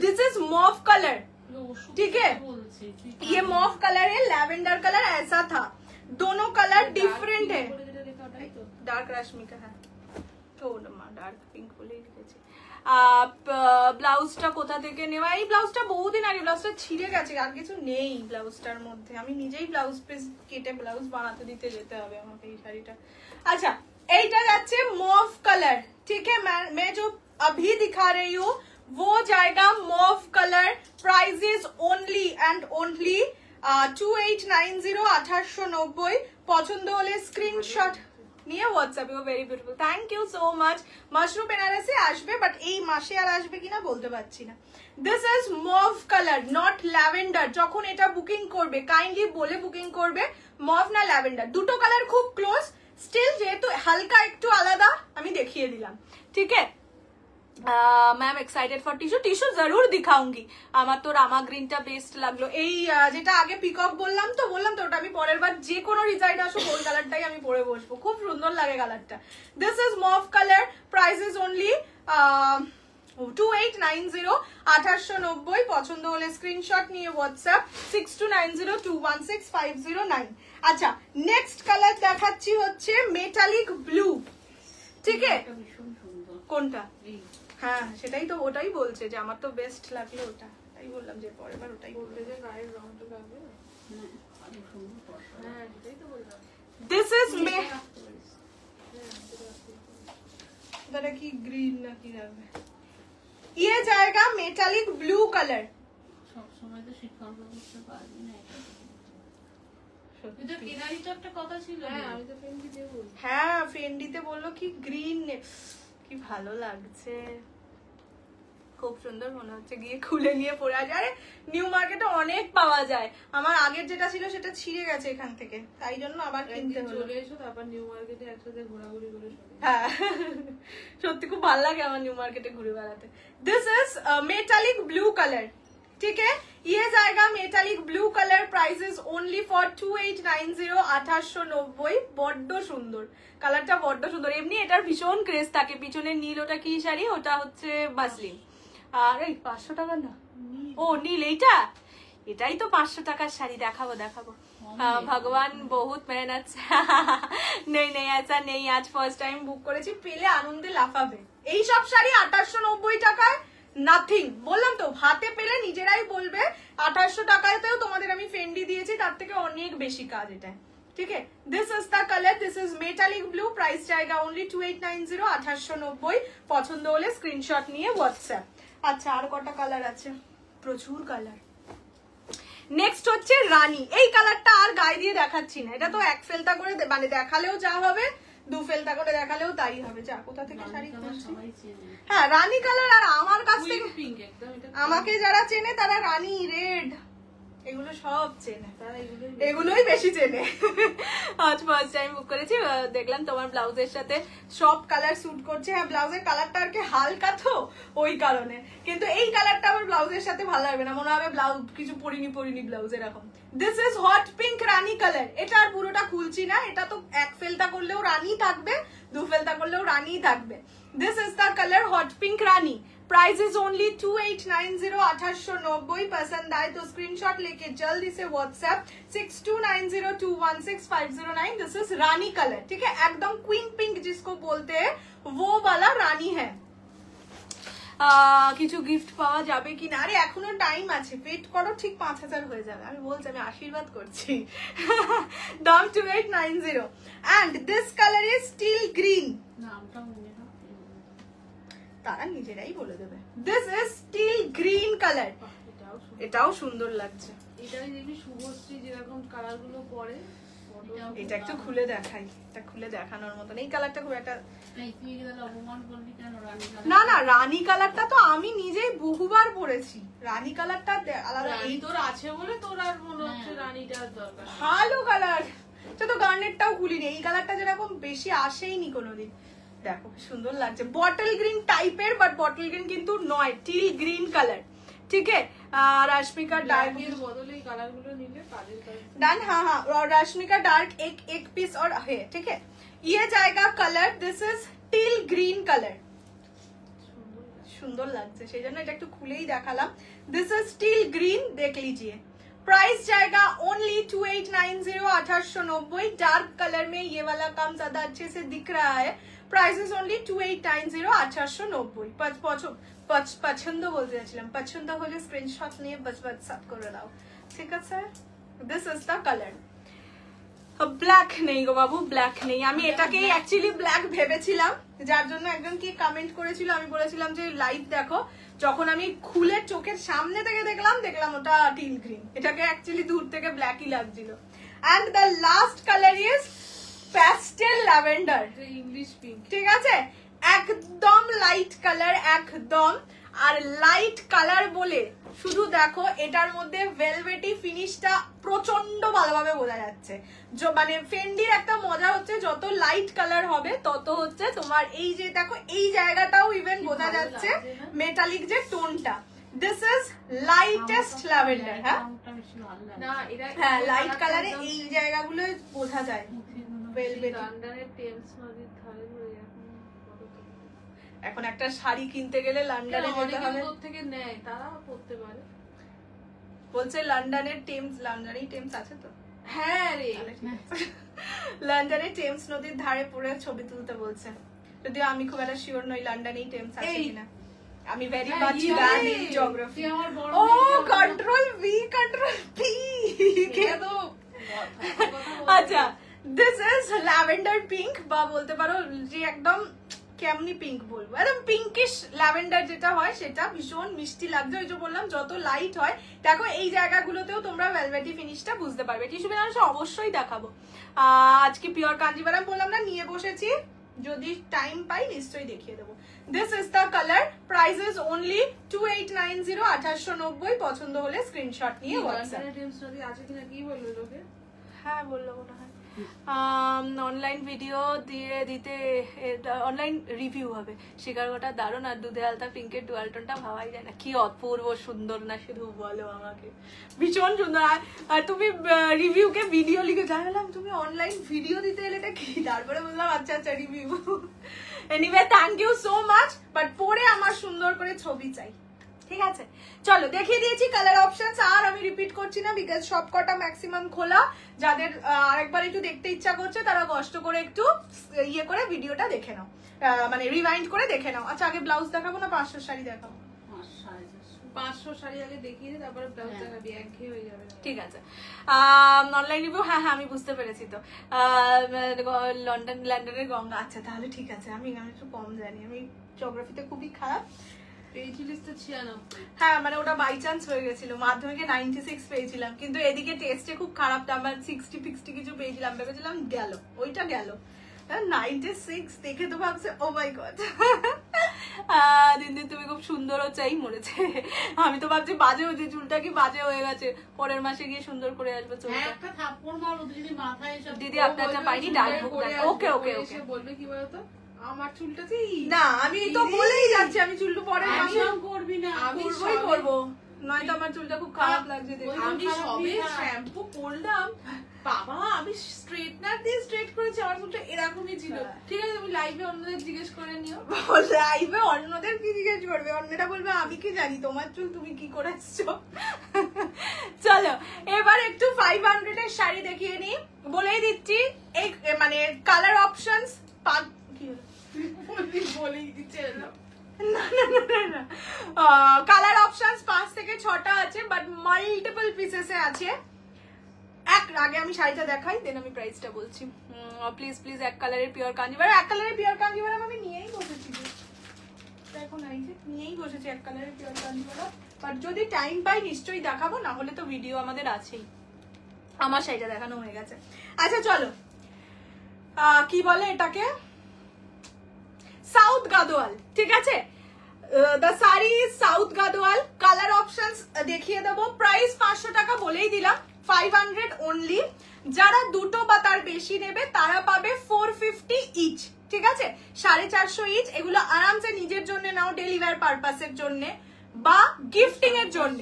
दिस इज मॉव कलर, ठीक है, ये मॉव कलर है, लैवेंडर कलर ऐसा था, दोनों कलर डिफरेंट है। डार्क रश्मिका है তো ডার্ক পিঙ্ক বলেই লিখেছি। ব্লাউজটা কোথা থেকে নেওয়া, এই ব্লাউজটা বহুদিন আগে, ব্লাউজটা ছিঁড়ে গেছে, আর কিছু নেই ব্লাউজটার মধ্যে, আমি নিজেই ব্লাউজ পিস কেটে ব্লাউজ বানাতে দিতে যেতে হবে আমাকে এই শাড়িটা। আচ্ছা এইটা যাচ্ছে মভ কালার, ঠিক है, मैं जो अभी दिखा रही हूँ वो जाएगा mauve colour, price is only and only 2890 1890। পছন্দ হলে স্ক্রিনশট নিয়ে হোয়াটসঅ্যাপে, very beautiful, thank you so much. Mushroom Banarasi আসবে, বাট এই মাসে আর আসবে কিনা বলতে পারছি না। This is mauve colour, not lavender. যখন এটা বুকিং করবে কাইন্ডলি বলে বুকিং করবে মভ না ল্যাভেন্ডার, দুটো কালার খুব ক্লোজ, স্টিল যেহেতু হালকা একটু আলাদা আমি দেখিয়ে দিলাম, ঠিক है। Ma'am excited for tissue, tissue जरूर दिखाऊंगी। আমার তো রামা গ্রিনটা বেস্ট লাগলো, এই যেটা আগে পিকক বললাম তো ওটা আমি পরের বার যে কোনো ডিজাইন আসুক ওই কালারটাই আমি পরে বসবো, খুব সুন্দর লাগে কালারটা। This is mauve colour, price is only 2890 1890। পছন্দ হলে স্ক্রিনশট নিয়ে হোয়াটসঅ্যাপ 6290216509। আচ্ছা নেক্সট কালার দেখাচ্ছি হচ্ছে মেটালিক ব্লু, ঠিক है। কোনটা? হ্যাঁ সেটাই তো, ওটাই বলছে যে আমার তো বেস্ট লাগলো ওটা, তাই বললাম যে পরের বার ওটাই বলবে যে গায়ের রংটা লাগবে না। হ্যাঁ সেটাই তো বললাম। দিস ইজ এটা কি গ্রিন না কি লাগবে, ये जाएगा मेटालिक ब्लू कलर। সব সময় তো শিক্ষক করতে পারবি না, এটা কেনারই তো একটা কথা ছিল। হ্যাঁ আমি তো ফেন্ডিতে বলছি, হ্যাঁ ফেন্ডিতে বললো কি গ্রিন, কি ভালো লাগছে, খুব সুন্দর মনে হচ্ছে, গিয়ে খুলে নিয়ে পরে আসে। আরে নিউ মার্কেটে অনেক পাওয়া যায়, আমার আগের যেটা ছিল সেটা ছিঁড়ে গেছে এখান থেকে, তাই জন্য আবার কিনতে হলো। চলে এসো তারপর নিউ মার্কেটে একসাথে ঘোরাঘুরি করে চলে। হ্যাঁ সত্যি খুব ভালো লাগে আমার নিউ মার্কেটে ঘুরে বেড়াতে। This is metallic blue colour, ठीक है, ये जाएगा metallic blue colour, price is only for 2890 1890। বড্ড সুন্দর কালারটা, বড্ড সুন্দর, এমনি এটার ভীষণ ক্রেজ থাকে। পিছনে নীল, ওটা কি শাড়ি, ওটা হচ্ছে বাসলিন। আর এই 500 টাকা না, ও নীল, এইটা এটাই তো 500 টাকার শাড়ি, দেখাবো দেখাবো। ভগবান বহুত মেহনত নেই নেই ऐसा नहीं, आज ফার্স্ট টাইম বুক করেছি, পেলে আনন্দে লাফাবে। এই সব শাড়ি 2890 টাকায় নাথিং, বললাম তো, হাতে পেলে নিজেরাই বলবে 2800 টাকাতেও তোমাদের আমি ফেন্ডি দিয়েছি, তার থেকে অনেক বেশি কাজ এটা, ঠিক है। This is the colour, this is metallic blue, price जाएगा ओनली 2890 1890। পছন্দ হলে স্ক্রিনশট নিয়ে হোয়াটসঅ্যাপ। আচ্ছা আর কটা কালার আছে, প্রচুর কালার। নেক্সট হচ্ছে রানী, এই কালারটা আর গায়ে দিয়ে দেখাচ্ছি না, এটা তো এক ফেলতা করে মানে দেখালেও যা হবে, দু ফেলতা করে দেখালেও তাই হবে। যা কোথা থেকে শাড়ি খুঁজছি, হ্যাঁ রানী কালার, আর আমার কাছ থেকে আমাকে যারা চেনে তারা রানী, রেড, এগুলো সব চেনে, এগুলোই বেশি চেনে। আজ ফার্স্ট টাইম বুক করেছি, দেখলাম তোমার ব্লাউজের সাথে সব কালার স্যুট করছে। হ্যাঁ ব্লাউজের কালারটা আর কি হালকা তো ওই কারণে, কিন্তু এই কালারটা আমার ব্লাউজের সাথে ভালো লাগবে না, মনে হবে ব্লাউজ কিছু পরিনি ব্লাউজ এরকম। This is hot pink Rani colour, এটা আর পুরোটা খুলছি না, এটা তো এক ফেলতা করলেও রানী থাকবে, দু ফেলতা করলেও রানী থাকবে। This is the colour hot pink Rani, price is only 2890 1890। पसंद आए तो स्क्रीनशॉट लेके जल्दी से WhatsApp 6290216509। This is Rani colour, ठीक है, एकदम क्वीन पिंक जिसको बोलते हैं वो वाला रानी है। কিছু গিফট পাওয়া যাবে কিনা, আরে এখনো টাইম আছে, ওয়েট করো, ঠিক 5000 হয়ে যাবে, আমি বলছি, আমি আশীর্বাদ করছি। দাম 2890 and this color is steel green, নামটা মনে তারা নিজেরাই বলে দেবে। This is steel green colour, এটাও সুন্দর লাগছে। এটাই দেখবি শুভশ্রী যেরকম কালার গুলো পরে, এটা একটু খুলে দেখাই, এটা খুলে দেখানোর মতন, এই কালারটা খুব একটা, না না রানী কালারটা তো আমি নিজেই বহুবার পরেছি, রানী কালারটা আলাদা, এই তোর আছে বলে তোর আর মনে হচ্ছে রানীটার দরকার। ভালো কালার, এটা তো গার্নেটটাও খুলিনি, এই কালারটা যেরকম বেশি আসেইনি কোনোদিন, দেখো সুন্দর লাগছে, বটল গ্রিন টাইপের, বাট বটল গ্রিন কিন্তু নয়, টিল গ্রিন কালার, ठीक है। रश्मिका डार्क এর বদলে এই কালারগুলো নিলে কাজের কাজ डन, हाँ हाँ, और रश्मिका डार्क एक पीस और है, ठीक है। ये जाएगा colour, this is till green colour, সুন্দর লাগছে, সেই জন্য এটা একটু খুলেই দেখালাম। দিস ইজ স্টিল গ্রিন, দেখ लीजिए। प्राइस जाएगा ओनली 2890, 1890। डार्क कलर में ये वाला काम ज्यादा अच्छे से दिख रहा है। Price is only 2890, 1890। পছন্দ বলতে যাচ্ছিলাম, পছন্দ হলে স্ক্রিনশট নিয়ে হোয়াটসঅ্যাপ করে দাও, ঠিক আছে? This is the colour. Black নেই গো বাবু, ব্ল্যাক নেই। আমি এটাকেই অ্যাকচুয়ালি ব্ল্যাক ভেবেছিলাম, যার জন্য একজন কি কমেন্ট করেছিল, আমি বলেছিলাম যে লাইভ দেখো, যখন আমি খুলে চোখের সামনে থেকে দেখলাম ওটা টিল গ্রিন। এটাকে অ্যাকচুয়ালি দূর থেকে ব্ল্যাকই লাগছিল। And the last colour is pastel lavender, English pink, ঠিক আছে? একদম লাইট কালার, একদম। আর লাইট কালার বলে শুধু দেখো এটার মধ্যে ভেলভেটি ফিনিশটা প্রচন্ড ভালোভাবে বোঝা যাচ্ছে। মানে ফেন্ডির একটা মজা হচ্ছে যত লাইট কালার হবে তত হচ্ছে তোমার এই যে দেখো এই জায়গাটাও ইভেন বোঝা যাচ্ছে মেটালিক যে টোনটা। This is lightest lavender. হ্যাঁ না এটা হ্যাঁ লাইট কালারে এই জায়গাগুলো বোঝা যায়। লন্ডনের টেমস নদীর ধারে এখন একটা শাড়ি কিনতে গেলে লন্ডনে যেতে হবে, থেকে নেয় তারা পড়তে পারে। বলছে লন্ডনের টেমস, লন্ডনেই টেমস আছে তো? হ্যাঁ রে, লন্ডনের টেমস নদীর ধারে পড়ে ছবি তুলতে বলছে, যদিও আমি খুব একটা শিওর নই লন্ডনেই টেমস আছে কিনা। আমি very much bad in geography. ও কন্ট্রোল ভি, কন্ট্রোল পি। আচ্ছা, দিস ইজ ল্যাভেন্ডার পিঙ্ক, বা বলতে পারো যে একদম কেমনি পিঙ্ক বলবো, একদম পিঙ্কিশ ল্যাভেন্ডার যেটা হয় সেটা ভীষণ মিষ্টি লাগছে। ওই যে বললাম যত লাইট হয় দেখো এই জায়গাগুলোতেও তোমরা ভেলভেটি ফিনিশটা বুঝতে পারবে। টিস্যু বেনারসি অবশ্যই দেখাবো। আজকে পিওর কাঞ্জিভারাম বললাম না, নিয়ে বসেছি, যদি টাইম পাই নিশ্চয়ই দেখিয়ে দেবো। This is the colour. Price is only 2890, 1890। পছন্দ হলে স্ক্রিনশট নিয়ে হোয়াটসঅ্যাপ। আছে কিনা কি বললো লোকে? হ্যাঁ বললো মনে হয় অনলাইন ভিডিও দিয়ে দিতে, অনলাইন রিভিউ হবে। শিকারগোটা দারুণ, আর দুধে আলতা পিঙ্কের ডুয়ালটনটা ভাবাই যায় না, কি অপূর্ব সুন্দর না, শুধু বলো আমাকে, ভীষণ সুন্দর। আর তুমি রিভিউকে ভিডিও লিখে জানালাম তুমি অনলাইন ভিডিও দিতে এলে এটা কি, তারপরে বললাম আচ্ছা আচ্ছা review. Anyway thank you so much, but পরে আমার সুন্দর করে ছবি চাই, ঠিক আছে? চলো দেখিয়ে দিয়েছি কালার অপশনস, আর আমি রিপিট করছি না, বিকজ সবকটা ম্যাক্সিমাম খোলা। যাদের আরেকবার একটু দেখতে ইচ্ছা করছে তারা কষ্ট করে একটু ইয়ে করে ভিডিওটা দেখে নাও, মানে রিভাইন্ড করে দেখে নাও। আচ্ছা আগে ব্লাউজ দেখাবো না 500 শাড়ি দেখাবো? 500 শাড়ি আগে দেখিয়ে দিই, তারপরে ব্লাউজ দেখাবি, একঘেয়ে হয়ে যাবে। ঠিক আছে। অনলাইন রিভিউ, হ্যাঁ হ্যাঁ আমি বুঝতে পেরেছি তো। লন্ডনের গঙ্গা, আচ্ছা তাহলে ঠিক আছে। আমি একটু কম জানি, আমি জিওগ্রাফিতে খুবই খারাপ। পেয়েছিলিস তো 96। হ্যাঁ মানে ওটা বাই চান্স হয়ে গেছিল, মাধ্যমিকে 96 পেয়েছিলাম, কিন্তু এদিকে টেস্টে খুব খারাপ নাম্বার 60 কিছু পেয়েছিলাম, ভেবেছিলাম গেল, ওইটা গেল 96 দেখে তো ভাবছে ও মাই গড। দিন দিন তুমি খুব সুন্দর হচ্ছে, এই মরেছে। আমি তো ভাবছি বাজে হয়েছে, চুলটা কি বাজে হয়ে গেছে, পরের মাসে গিয়ে সুন্দর করে আসবে চুলটা। দিদি আপনারটা পাইনি, ডার্ক বুক। ওকে ওকে ওকে। বলবে কি বলতো, আমার চুলটা না, আমি তো বলেই যাচ্ছি আমি চুলটা পরে করবি না, আমি করবো, নয়তো আমার চুলটা খুব খারাপ লাগছে। আমি সবে শ্যাম্পু করলাম বাবা, আমি স্ট্রেটনার দিয়ে স্ট্রেট করেছি, আমার চুলটা এরকমই ছিল। ঠিক আছে তুমি লাইভে অন্যদের জিজ্ঞেস করে নিও। লাইভে অন্যদের কি জিজ্ঞেস করবে, অন্যরা বলবে আমি কি জানি তোমার চুল তুমি কি করে এসছো। চলো এবার একটু 500 এর শাড়ি দেখিয়ে নি, বলেই দিচ্ছি এই মানে কালার অপশনস বলেই দিচ্ছে না, কালার অপশনস 5 থেকে 6টা আছে, বাট মাল্টিপল পিসেসে আছে। আগে আমি শাড়িটা দেখাই, দেন আমি প্রাইসটা বলছি। প্লিজ প্লিজ এক কালারের পিওর কাঞ্জিভারাম, এক কালারের পিওর কাঞ্জিভারাম আমি নিয়েই বসেছি, দেখো না এই যে নিয়েই বসেছি এক কালারের পিওর কাঞ্জিভারাম। বাট যদি টাইম পাই নিশ্চয়ই দেখাবো, না হলে তো ভিডিও আমাদের আছেই। আমার শাড়িটা দেখানো হয়ে গেছে। আচ্ছা চলো, কি বলে এটাকে, সাউথ গাদোয়াল, ঠিক আছে? The sari south Gadwal. Colour options দেখিয়ে দেবো। প্রাইস 500 টাকা বলেই দিলাম, 500 অনলি। যারা দুটো বা তার বেশি নেবে তারা পাবে 450 ইচ, ঠিক আছে? 450 ইচ। এগুলো আরামসে নিজের জন্য নাও, ডেলিভার পারপাসের জন্য বা গিফটিং এর জন্য।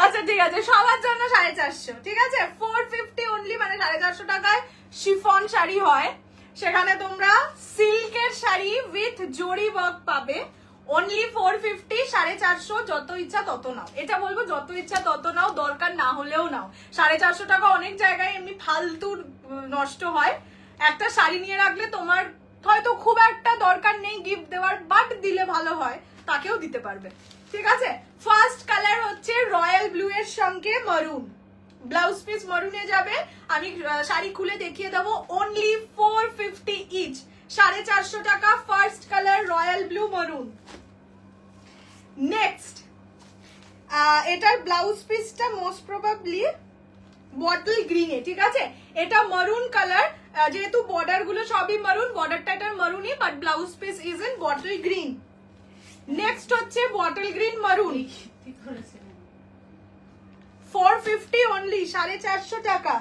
আচ্ছা ঠিক আছে, সবার জন্য 450, ঠিক আছে? 450 অনলি, মানে 450 টাকায় শিফন শাড়ি হয়, সেখানে তোমরা সিল্কের শাড়ি উইথ জরি ওয়ার্ক পাবে অনলি 450, 450, যত ইচ্ছা তত নাও। এটা বলবো যত ইচ্ছা তত নাও, দরকার না হলেও নাও। 450 টাকা অনেক জায়গায় এমনি ফালতু নষ্ট হয়। একটা শাড়ি নিয়ে রাখলে তোমার হয়তো খুব একটা দরকার নেই গিফট দেওয়ার, বাট দিলে ভালো হয়, তাকেও দিতে পারবে। ঠিক আছে, ফার্স্ট কালার হচ্ছে রয়্যাল ব্লু এর সঙ্গে মারুন, ব্লাউজ পিস মারুনে যাবে। আমি শাড়ি খুলে দেখিয়ে দেবো, অনলি 450 ইচ, 450 টাকা। ফার্স্ট কালার রয়্যাল ব্লু মারুন। নেক্সট, এটার ব্লাউজ পিসটা মোস্ট প্রবাবলি বটল গ্রিনে। ঠিক আছে, এটা মারুন কালার, যেহেতু বর্ডার গুলো সবই মারুন, বর্ডারটা এটার মারুনই, but blouse piece is in bottle green. Next হচ্ছে বটল গ্রিন মারুন, 450 অনলি, 450 টাকা।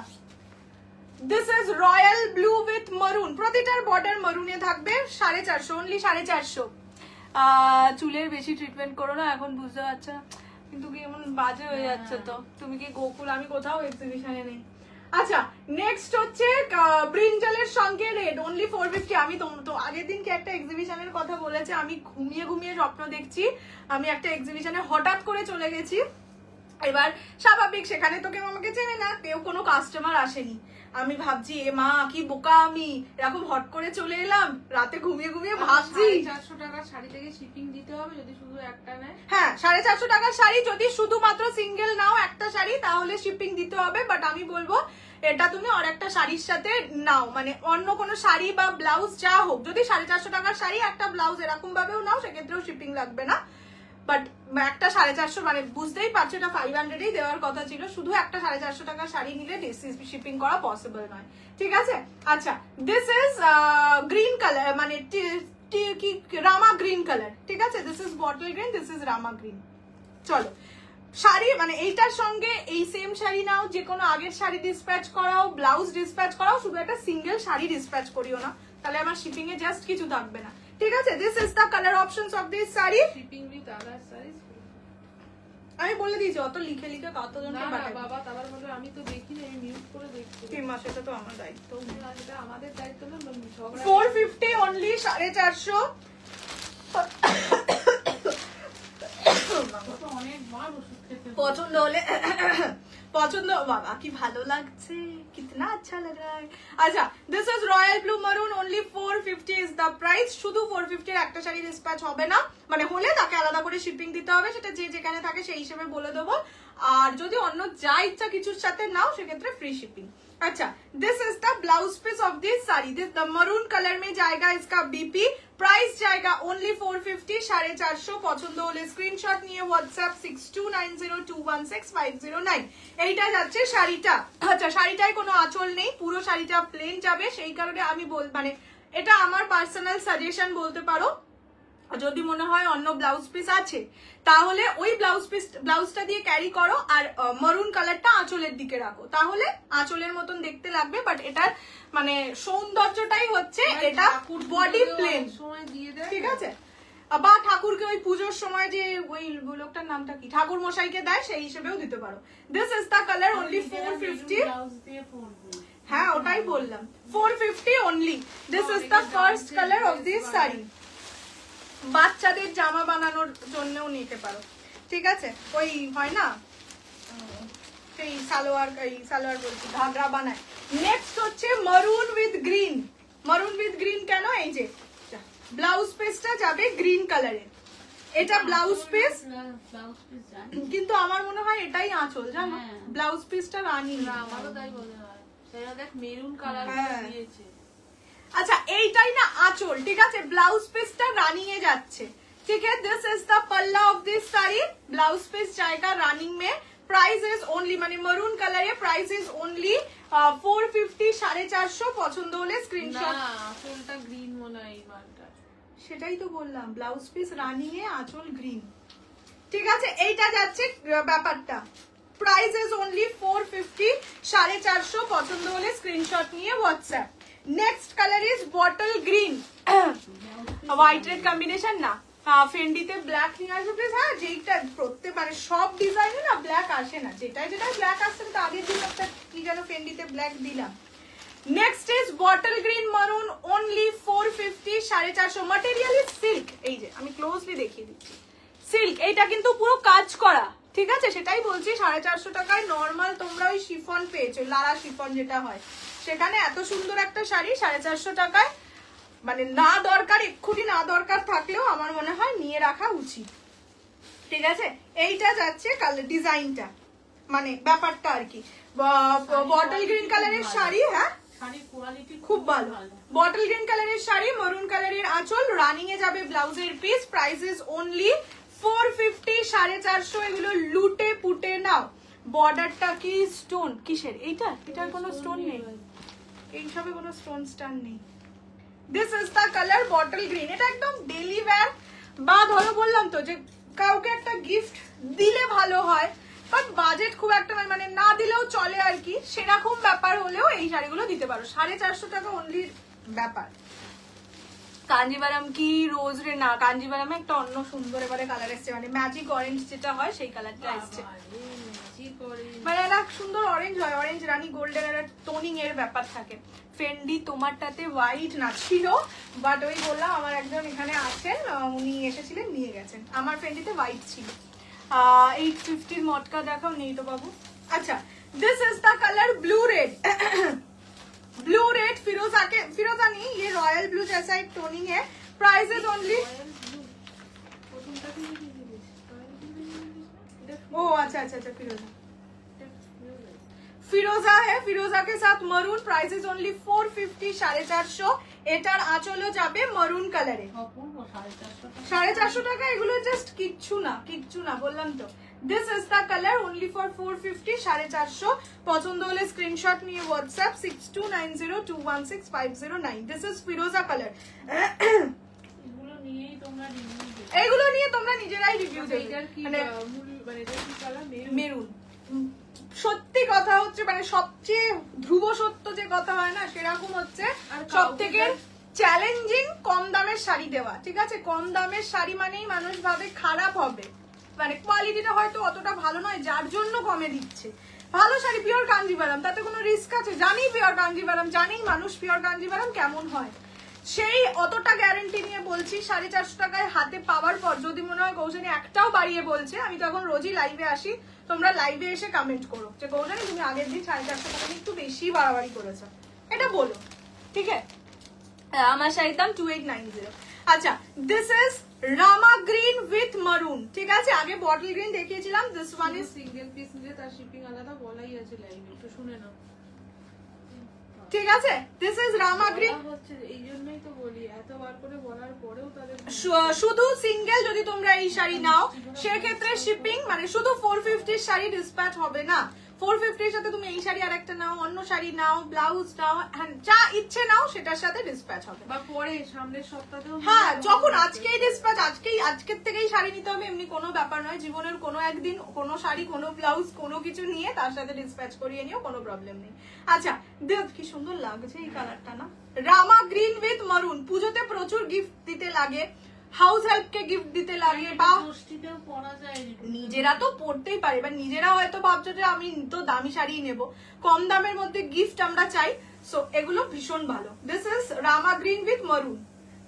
This is royal blue with maroon, প্রতিটার বর্ডার মারুনে থাকবে, 450 অনলি, 450। চুলের বেশি ট্রিটমেন্ট করো না এখন, বুঝতে পারছো, কিন্তু কি এমন বাজে হয়ে যাচ্ছে তো। তুমি কি গোকুল, আমি কোথাও এক্সিবিশনে নেই। আচ্ছা, নেক্সট হচ্ছে ব্রিঞ্জালের সঙ্গে রেড, অনলি 450। আমি তো আগের দিনকে একটা এক্সিবিশনের কথা বলেছে, আমি ঘুমিয়ে ঘুমিয়ে স্বপ্ন দেখছি আমি একটা এক্সিবিশনে হঠাৎ করে চলে গেছি। এবার স্বাভাবিক, সেখানে তো কেউ আমাকে চেনে না, কেউ কোনো কাস্টমার আসেনি। আমি ভাবছি এ মা কি বোকা আমি, এরকম হট করে চলে এলাম, রাতে ঘুমিয়ে ঘুমিয়ে ভাবছি 450 টাকার শাড়ি থেকে শিপিং দিতে হবে যদি শুধু একটা নেয়। হ্যাঁ, 450 টাকার শাড়ি যদি শুধুমাত্র সিঙ্গেল নাও একটা শাড়ি, তাহলে শিপিং দিতে হবে। বাট আমি বলবো এটা তুমি আর একটা শাড়ির সাথে নাও, মানে অন্য কোনো শাড়ি বা ব্লাউজ যা হোক, যদি 450 টাকার শাড়ি একটা ব্লাউজ এরকম ভাবেও নাও, সেক্ষেত্রেও শিপিং লাগবে না। বাট একটা 450, মানে বুঝতেই পারছো এটা 500 দেওয়ার কথা ছিল, শুধু একটা 450 টাকার শাড়ি নিলে শিপিং করা পসিবল নয়। ঠিক আছে, আচ্ছা, দিস ইজ গ্রিন কালার, মানে কি রামা গ্রিন কালার। ঠিক আছে, this is bottle green, this is Rama green. চলো, শাড়ি মানে এইটার সঙ্গে এই সেম শাড়ি নাও, যে কোনো আগের শাড়ি ডিসপ্যাচ করাও, ব্লাউজ ডিসপ্যাচ করাও, শুধু একটা সিঙ্গেল শাড়ি ডিসপ্যাচ করিও না, তাহলে আমার শিপিং এ জাস্ট কিছু থাকবে না। ঠিক আছে, this is the colour options of this sari. Shipping with other size আমি বলে দিয়েছি, অত লিখে লিখে কতজনকে পাঠাবো বাবা, তারপর বলে আমি তো দেখিনি, আমি মিউট করে দেখছি। কি মা, সেটা তো আমার দায়িত্ব। এটা আমাদের দায়িত্ব না, ঝগড়া। 450 অনলি, 450। অনেকবার ওষুধ খেতে পছন্দ হলে পছন্দ, বাবা কি ভালো লাগছে, কিতনা আচ্ছা লাগ রহা है। আচ্ছা, দিস ইজ রয়্যাল ব্লু মারুন, অনলি 450 ইজ দ্য প্রাইস। শুধু 450 এর একটা শাড়ি ডিসপ্যাচ হবে না, মানে হলে তাকে আলাদা করে শিপিং দিতে হবে, সেটা যে যেখানে থাকে সেই হিসেবে বলে দেবো। আর যদি অন্য যা ইচ্ছা কিছুর সাথে নাও, সেক্ষেত্রে ফ্রি শিপিং। अच्छा, this is the blouse piece of this sari. This the maroon colour में जाएगा इसका बीपी, प्राइस जाएगा ओनली 450, 450। পছন্দ হলে স্ক্রিনশট নিয়ে হোয়াটসঅ্যাপ 6290216509 এইটা যাচ্ছে শাড়িটা। আচ্ছা, শাড়িটায় কোনো আঁচল নেই, পুরো শাড়িটা প্লেন যাবে, সেই কারণে আমি মানে এটা আমার পার্সোনাল সাজেশন বলতে পারো। যদি মনে হয় অন্য ব্লাউজ পিস আছে, তাহলে ওই ব্লাউজটা দিয়ে ক্যারি করো, আর মারুন কালারটা আঁচলের দিকে রাখো, তাহলে আঁচলের মতন দেখতে লাগবে। বাট এটার মানে সৌন্দর্যটাই হচ্ছে এটা বডি প্লেন, ঠিক আছে। বা ঠাকুরকে ওই পুজোর সময় যে ওই লোকটার নামটা কি, ঠাকুর মশাইকে দেয়, সেই হিসেবেও দিতে পারো। This is the colour, only 450। হ্যাঁ, ওটাই বললাম, 450 only. This is the first colour of this sari. বাচ্চাদের জামা বানানোর জন্যও নিতে পারো, ঠিক আছে। ওই হয় না সেই সালোয়ার বলছি, ঘাগরা বানায়। নেক্সট হচ্ছে মারুন উইথ গ্রিন। মারুন উইথ গ্রিন কেন, এই যে ব্লাউজ পিসটা যাবে গ্রিন কালারের, এটা ব্লাউজ পিস, কিন্তু আমার মনে হয় এটাই আঁচল, জানো, ব্লাউজ পিসটা রানী। আমারও তাই মনে হয়, সেটা দেখ মেরুন কালার দিয়েছে। আচ্ছা, এইটাই না আঁচল, ঠিক আছে, ব্লাউজ পিসটা রানিং এ যাচ্ছে, ঠিক আছে। দিস ইজ দ্য পাল্লা of this sari, blouse piece জায়গা রানিং में। प्राइस इज ओनली, মানে মেরুন কালারে प्राइस इज ओनली 450, 450। পছন্দ হলে স্ক্রিনশট। না, আঁচলটা গ্রিন মনে হয় এই মালটা, সেটাই তো বললাম, ব্লাউজ পিস রানিং এ, আঁচল গ্রিন, ঠিক আছে। এইটা যাচ্ছে ব্যাপারটা। Price is only 450, 450। পছন্দ হলে স্ক্রিনশট নিয়ে WhatsApp. Next colour is bottle green, white red combination না, ফেন্ডিতে ব্ল্যাক নিয়ে আসবে প্লিজ। হ্যাঁ, যেইটা প্রত্যেক মানে সব ডিজাইনে না ব্ল্যাক আসে না, যেটাই ব্ল্যাক আসছে, তো আগের দিন একটা কি যেন ফেন্ডিতে ব্ল্যাক দিলাম। নেক্সট ইজ বটল গ্রিন মারুন, অনলি 450, 450 ম্যাটেরিয়াল ইজ সিল্ক। এই যে আমি ক্লোজলি দেখিয়ে দিচ্ছি, সিল্ক। এইটা কিন্তু পুরো কাজ করা, ঠিক আছে? সেটাই বলছি, 450 টাকায় নর্মাল তোমরা ওই শিফন পেয়েছো, লারা শিফন যেটা হয়, সেখানে এত সুন্দর একটা শাড়ি 450 টাকায়, মানে না দরকার, এক্ষুনি না দরকার থাকলেও আমার মনে হয় নিয়ে রাখা উচিত, ঠিক আছে? এইটা যাচ্ছে কালার ডিজাইনটা, মানে ব্যাপারটা আর কি। বটল গ্রিন কালারের শাড়ি, হ্যাঁ খুব ভালো। বটল গ্রিন কালারের শাড়ি, মরুন কালারের আঁচল, রানিং এ যাবে ব্লাউজের পিস, প্রাইস ইজ অনলি 450, 450। এগুলো লুটে পুটে নাও। বর্ডারটা কি স্টোন, কিসের এইটা? এটার কোনো স্টোন নেই, এইসবে কোনো স্টোন স্টান নেই। This is the colour bottle green. এটা একদম ডেলি ওয়্যার, বা ধরো বললাম তো যে কাউকে একটা গিফট দিলে ভালো হয়, বাট বাজেট খুব একটা মানে না দিলেও চলে আর কি, সেরকম ব্যাপার হলেও এই শাড়িগুলো দিতে পারো। 450 টাকা অনলি ব্যাপার। কাঞ্জিভারাম কি রোজ রে? না, কাঞ্জিভারামে একটা অন্য সুন্দর এবারে কালার এসছে, মানে ম্যাজিক অরেঞ্জ যেটা হয় সেই কালারটা এসছে, মানে একটা সুন্দর অরেঞ্জ হয়, অরেঞ্জ রানী গোল্ডেন, একটা টোনিং এর ব্যাপার থাকে। ফেন্ডি তোমারটাতে হোয়াইট না ছিল, বাট ওই বললাম আমার একজন এখানে আছেন, উনি এসেছিলেন নিয়ে গেছেন, আমার ফেন্ডিতে হোয়াইট ছিল। 850 মটকা দেখাও, নেই তো বাবু। আচ্ছা, this is the colour blue red. Blue red फिरोजा नहीं, ये रॉयल ब्लू जैसा एक टोनिंग है। प्राइस इज ओनली, ओ अच्छा अच्छा अच्छा, फिरोजा है, फिरोजा के साथ मरून। Price is only 450, 450। এটার আঁচলও যাবে মরুন কালারে, 450 টাকা। এগুলো জাস্ট কিচ্ছু না, কিচ্ছু না, বললাম তো। This is the colour only for 450, 450। পছন্দ হলে স্ক্রিনশট নিয়ে WhatsApp 6290216509। This is Firoza colour. এইগুলো নিয়ে তোমরা নিজেরাই রিভিউ দেবে। মানে মেরুন, সত্যি কথা হচ্ছে মানে সবচেয়ে ধ্রুব সত্য যে কথা হয় না, সেরকম হচ্ছে সব থেকে চ্যালেঞ্জিং কম দামের শাড়ি দেওয়া, ঠিক আছে? কম দামের শাড়ি মানেই মানুষ ভাবে খারাপ হবে, মানে কোয়ালিটিটা হয়তো অতটা ভালো নয়, যার জন্য কমে দিচ্ছে। ভালো শাড়ি, পিওর কাঞ্জিভারাম, তাতে কোনো রিস্ক আছে? জানি পিওর কাঞ্জিভারাম, জানি মানুষ পিওর কাঞ্জিভারাম কেমন হয়, সেই অতটা গ্যারেন্টি নিয়ে বলছি। 450 টাকায় হাতে পাওয়ার পর যদি মনে হয় গৌজানি একটাও বাড়িয়ে বলছে, আমি তখন রোজই লাইভে আসি, তোমরা লাইভে এসে কমেন্ট করো যে গৌজানি তুমি আগের দিন 450 টাকা একটু বেশি বাড়াবাড়ি করেছো, এটা বলো, ঠিক আছে? আমার শাড়ির দাম 2890। আচ্ছা, this is Rama green with মারুন, ঠিক আছে? আগে বটল গ্রিন দেখিয়েছিলাম, this one is single piece নিলে তার শিপিং আলাদা, বলাই আছে লাইভে, একটু শুনে নাও, ঠিক আছে? This is Rama green. এই জন্যই তো বলি, এতবার করে বলার পরেও তাদের শুধু সিঙ্গেল যদি তোমরা এই শাড়ি নাও, সেক্ষেত্রে শিপিং মানে শুধু 450 শাড়ি ডিসপ্যাচ হবে না। 450 এর সাথে তুমি এই শাড়ি আর একটা নাও, অন্য শাড়ি নাও, ব্লাউজ নাও, যা ইচ্ছে নাও সেটার সাথে ডিসপ্যাচ হবে, বা পরে সামনের সপ্তাহেও। হ্যাঁ, যখন আজকেই ডিসপ্যাচ, আজকের থেকেই শাড়ি নিতে হবে এমনি কোনো ব্যাপার নয়। জীবনের কোনো একদিন কোনো শাড়ি, কোনো ব্লাউজ, কোনো কিছু নিয়ে তার সাথে ডিসপ্যাচ করিয়ে নিও, কোনো প্রবলেম নেই। আচ্ছা, দেখ কি সুন্দর লাগছে এই কালারটা না, রামা গ্রিন উইথ মারুন। পুজোতে প্রচুর গিফট দিতে লাগে, হাউস হেল্প কে গিফট দিতে লাগে, বা নিজেরা তো পড়তেই পারে, বা নিজেরা হয়তো ভাবছো যে আমি তো দামি শাড়ি নেব, কম দামের মধ্যে গিফট আমরা চাই, সো এগুলো ভীষণ ভালো। This is Rama green with maroon.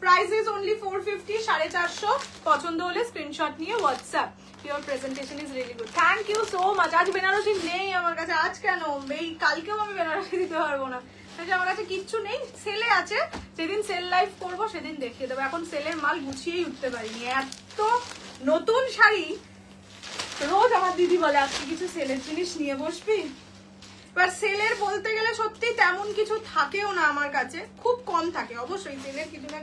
Price is only 450, 450। পছন্দ হলে স্ক্রিনশট নিয়ে WhatsApp. Your presentation is really good, thank you so much. আজ বেনারসি নেই আমার কাছে, আজ কেন? এই কালকেও আমি বেনারসি দিতে পারবো না, আমার কাছে কিচ্ছু নেই। সেলে আছে, যেদিন সেল লাইভ করবো সেদিন দেখিয়ে দেবো। এখন সেলের মাল গুছিয়েই উঠতে পারিনি, এত নতুন শাড়ি। রোজ আমার দিদি বলে আজকে কিছু সেলের জিনিস নিয়ে বসবি, এবার সেলের বলতে গেলে সত্যি তেমন কিছু থাকেও না আমার কাছে, খুব কম থাকে। অবশ্যই সেলের কিছু না,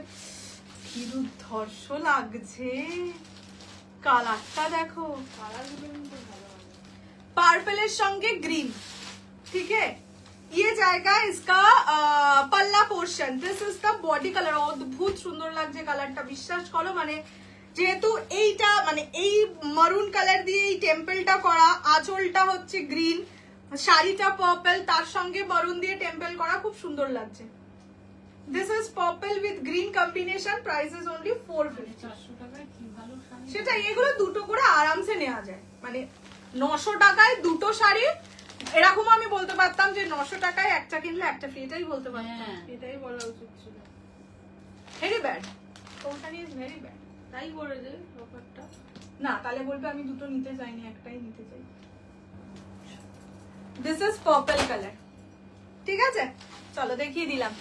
কি দুর্ধর্ষ লাগছে কালারটা, দেখো পার্পেলের সঙ্গে গ্রিন, ঠিক আছে? ये जाएगा इसका पल्ला portion. This is the body colour. অদ্ভুত সুন্দর লাগছে কালারটা, বিশ্বাস করো। মানে যেহেতু এইটা মানে এই মারুন কালার দিয়ে এই টেম্পলটা করা, আঁচলটা হচ্ছে গ্রিন, শাড়িটা পার্পল, তার সঙ্গে মারুন দিয়ে টেম্পল করা, খুব সুন্দর লাগছে। This is purple with green combination. Price is only 450। সেটা এগুলো দুটো করে আরামসে নেওয়া যায়, মানে 900 টাকায় দুটো শাড়ি এরকম আমি বলতে পারতাম যে 900 টাকায় একটা কিনলে একটা ফ্রি, এটাই বলতে পারতাম। এটাই বলা উচিত ছিল। Very bad, company is very bad. তাই করে দে অফারটা। না তাহলে বলবে আমি দুটো নিতে চাইনি, একটাই নিতে চাই। দিস ইজ পার্পল কালার, ঠিক আছে? চলো দেখিয়ে দিলাম।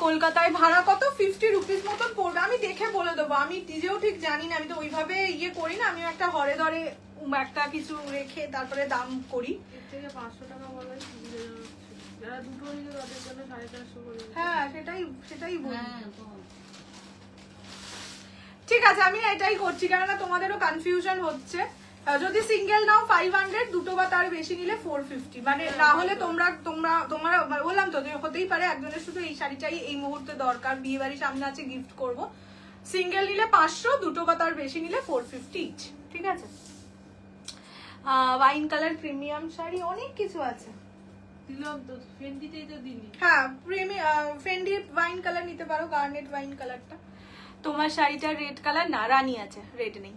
কলকাতায় ভাড়া কত? 50 রুপিস মতন পড়বে। আমি দেখে বলে দেবো, আমি নিজেও ঠিক জানি না, আমি তো ওইভাবে ইয়ে করি না, আমি একটা হরে ধরে একটা কিছু রেখে তারপরে দাম করি। এর থেকে 500 টাকা বলাই সুবিধা হচ্ছে। যারা দুটো নিয়ে তাদের জন্য 450 করে। হ্যাঁ সেটাই বলি। ঠিক আছে, আমি এটাই করছি, কেননা তোমাদেরও কনফিউশন হচ্ছে। যদি সিঙ্গেল নাও 500, দুটো বা তার বেশি নিলে 450, মানে না হলে তোমরা বললাম তো যে হতেই পারে একজনের শুধু এই শাড়িটাই এই মুহূর্তে দরকার, বিয়ে বাড়ির সামনে আছে, গিফট করব। সিঙ্গেল নিলে 500, দুটো বা তার বেশি নিলে 450 ইচ, ঠিক আছে? ওয়াইন কালার প্রিমিয়াম শাড়ি অনেক কিছু আছে। দিলাম তো, ফেন্ডিতেই তো দিলি। হ্যাঁ, ফেন্ডি ওয়াইন কালার নিতে পারো, গার্নেট ওয়াইন কালারটা। তোমার শাড়িটা রেড কালার না, রানী আছে, রেড নেই।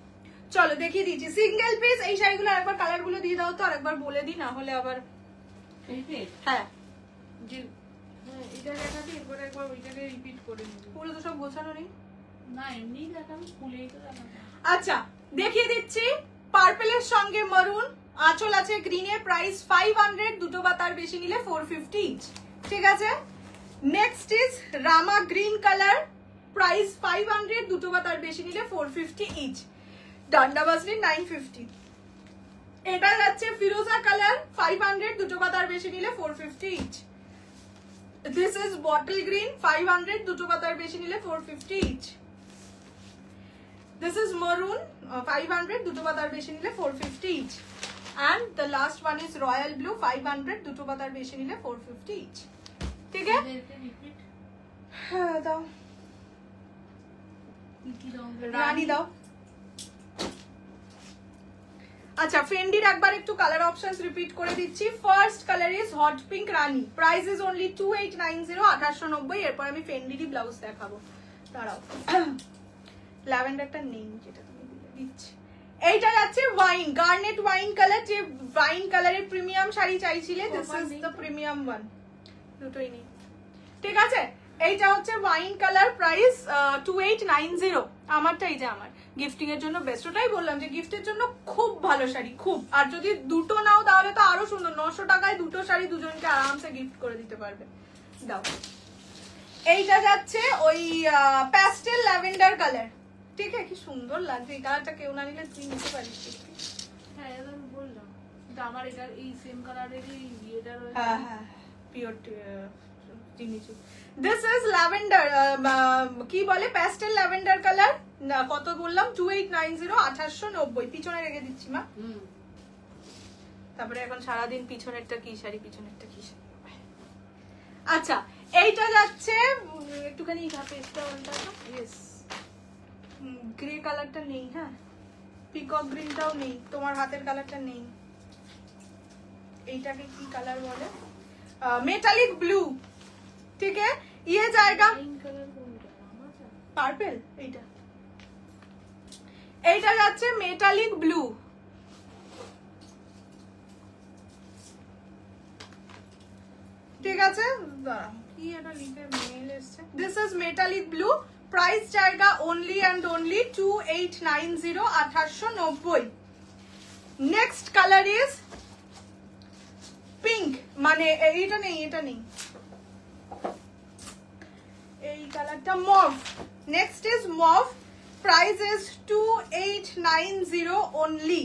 চলো দেখিয়ে দিচ্ছি সিঙ্গেল পিস এই শাড়িগুলো। আরেকবার কালার গুলো দিয়ে দাও তো, আরেকবার বলে দিই, না হলে আবার। হ্যাঁ যে এটা দেখাচ্ছি, এরপরে একবার ওইটাকে রিপিট করে নিবি। পুরো তো সব গোছানো নেই না, এমনি দেখাবি, খুলেই তো দেখাবি। আচ্ছা দেখিয়ে দিচ্ছি, পার্পলের সঙ্গে মারুন, আঁচল আছে গ্রিনের, প্রাইস 500, দুটো বা তার বেশি নিলে 450 ইচ, ঠিক আছে? Next is Rama green colour, price 500, দুটো বা তার বেশি নিলে 450 ইচ, ডান্ডা বাজলি 950। এটা যাচ্ছে ফিরোজা কালার, 500, দুটো বা তার বেশি নিলে 450 each. This is bottle green, 500, দুটো বা তার বেশি নিলে 450 ইচ। This is maroon, 500, দুটো বা তার বেশি নিলে 450 each. And the last one is royal blue, 500, দুটো বা তার বেশি নিলে 450 each. ঠিক আছে? হ্যাঁ দাও, রানী দাও। আচ্ছা, ফেন্ডির একবার একটু কালার অপশনস রিপিট করে দিচ্ছি। First colour is hot pink Rani, price is only 2890, 1890। এরপর আমি ফেন্ডিরই ব্লাউজ দেখাবো, দাঁড়াও। ল্যাভেন্ডারটা নেই, যেটা তুমি দিচ্ছি। এইটা যাচ্ছে ওয়াইন, গার্নেট ওয়াইন কালার, যে ওয়াইন কালারের প্রিমিয়াম শাড়ি চাইছিলে, this is the premium one. দুটোই নেই, ঠিক আছে? এইটা হচ্ছে ওয়াইন কালার, প্রাইস 2890। আমারটা এই যে আমার গিফটিং এর জন্য বেস্ট, ওটাই বললাম যে গিফটের জন্য খুব ভালো শাড়ি, খুব। আর যদি দুটো নাও তাহলে তো আরো সুন্দর, 900 টাকায় দুটো শাড়ি দুজনকে আরামসে গিফট করে দিতে পারবে। দাও, এইটা যাচ্ছে ওই প্যাস্টেল ল্যাভেন্ডার কালার, ঠিক আছে? কি সুন্দর লাগছে এই কালারটা, কেউ না নিলে তুই নিতে পারিস। হ্যাঁ, এটা আমি বললাম, কিন্তু আমার এটা এই সেম কালারেরই এটা রয়েছে। হ্যাঁ হ্যাঁ, পিওর জিনিসু। দিস ইজ ল্যাভেন্ডার, কি বলে, প্যাস্টেল ল্যাভেন্ডার কালার। কত বললাম? 2890, 1890। পিছনে রেখে দিচ্ছি মা। তারপরে এখন সারাদিন পিছনেরটা কি শাড়ি, পিছনেরটা কি শাড়ি। আচ্ছা, এইটা যাচ্ছে একটুখানি পেস্টটা ওটা, ইয়েস, গ্রে কালারটা নেই। হ্যাঁ, পিকক গ্রিনটাও নেই, তোমার হাতের কালারটা নেই। এইটাকে কি কালার বলে? মেটালিক ব্লু, ঠিক আছে? ये जाएगा পার্পল। এইটা যাচ্ছে মেটালিক ব্লু, ঠিক আছে? কি এটা লিখে মেল এসেছে। This is metallic blue, price जाएगा only and only 2890, 1890। Next colour is pink, মানে এইটা নেই, এটা নেই, এই কালারটা mauve. Next is mauve, price is 2890 only।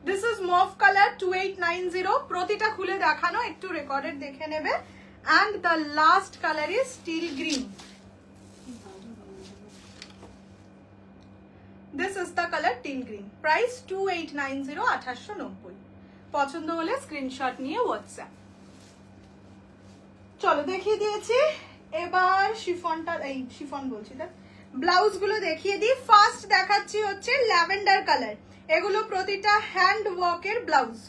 This is mauve colour, 2890। প্রতিটা খুলে দেখানো, একটু রেকর্ডেড দেখে নেবে। and the last color is steel green. This is the color teal green, price 2890, 1890। পছন্দ হলে স্ক্রিনশট নিয়ে হোয়াটসঅ্যাপ। চলো দেখিয়ে দিয়েছি, এবার শিফনটা, এই শিফন বলছি না, ব্লাউজ গুলো দেখিয়ে দিই। ফার্স্ট দেখাচ্ছি হচ্ছে ল্যাভেন্ডার কালার, এগুলো প্রতিটা হ্যান্ড ওয়ার্কের ব্লাউজ,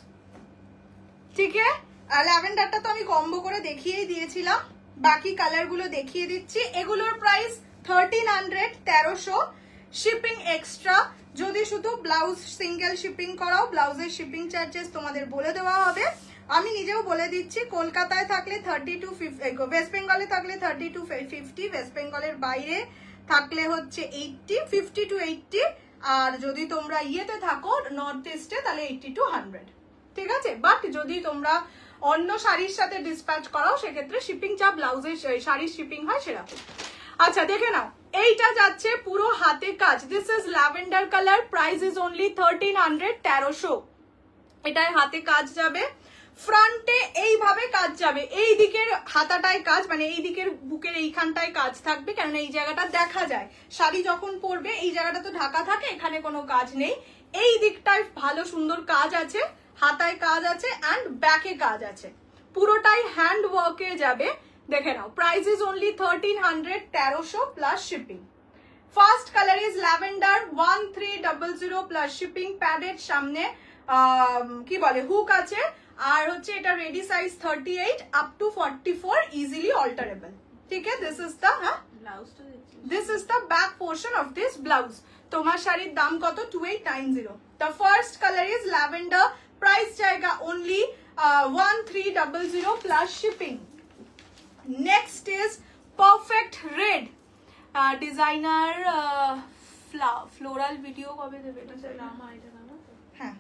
ঠিক আছে? আর ল্যাভেন্ডারটা তো আমি কম্বো করে দেখিয়েই দিয়েছিলাম, বাকি কালার গুলো দেখিয়ে দিচ্ছি। এগুলোর প্রাইস 1300, 1300। Shipping extra. যদি শুধু ব্লাউজ সিঙ্গেল শিপিং করাও, ব্লাউজের শিপিং চার্জেস তোমাদের বলে দেওয়া হবে। আমি নিজেও বলে দিচ্ছি, কলকাতায় থাকলে 30 to 50, ওয়েস্ট বেঙ্গলে থাকলে 30 to 50, ওয়েস্ট বেঙ্গলের বাইরে থাকলে হচ্ছে 80, 50 to 80, আর যদি তোমরা ইয়েতে থাকো নর্থ ইস্টে তাহলে 80 to 100, ঠিক আছে। বাট যদি তোমরা অন্য শাড়ির সাথে ডিসপ্যাচ করাও সেক্ষেত্রে শিপিং যা ব্লাউজের শাড়ির শিপিং হয় সেরকম। আচ্ছা দেখে নাও, এইটা যাচ্ছে পুরো হাতে কাজ। This is lavender colour, price is only 1300, 1300। এটায় হাতে কাজ যাবে, ফ্রন্টে এইভাবে কাজ যাবে, এই দিকের হাতাটায় কাজ, মানে এই দিকের বুকের এইখানটায় কাজ থাকবে, কেননা এই জায়গাটা দেখা যায়। শাড়ি যখন পরবে এই জায়গাটা তো ঢাকা থাকে, এখানে কোনো কাজ নেই। এই দিকটায় ভালো সুন্দর কাজ আছে, হাতায় কাজ আছে অ্যান্ড ব্যাকে কাজ আছে, পুরোটাই হ্যান্ড ওয়ার্কে যাবে। দেখে নাও, price is only 1300, 1300 plus shipping. First colour is lavender, 1300 plus shipping. প্যাডের সামনে কি বলে হুক আছে, আর হচ্ছে এটা ready size 38 up to 44, easily alterable. ঠিক আছে, দিস ইজ দ্য ব্লাউজটা, this is the back portion of this blouse. তোমার শাড়ির দাম কত? 2890। The first colour is lavender, price জায়গা only 1300 plus shipping. Next is perfect red, designer floral video কবে দেবে এটা? হ্যাঁ,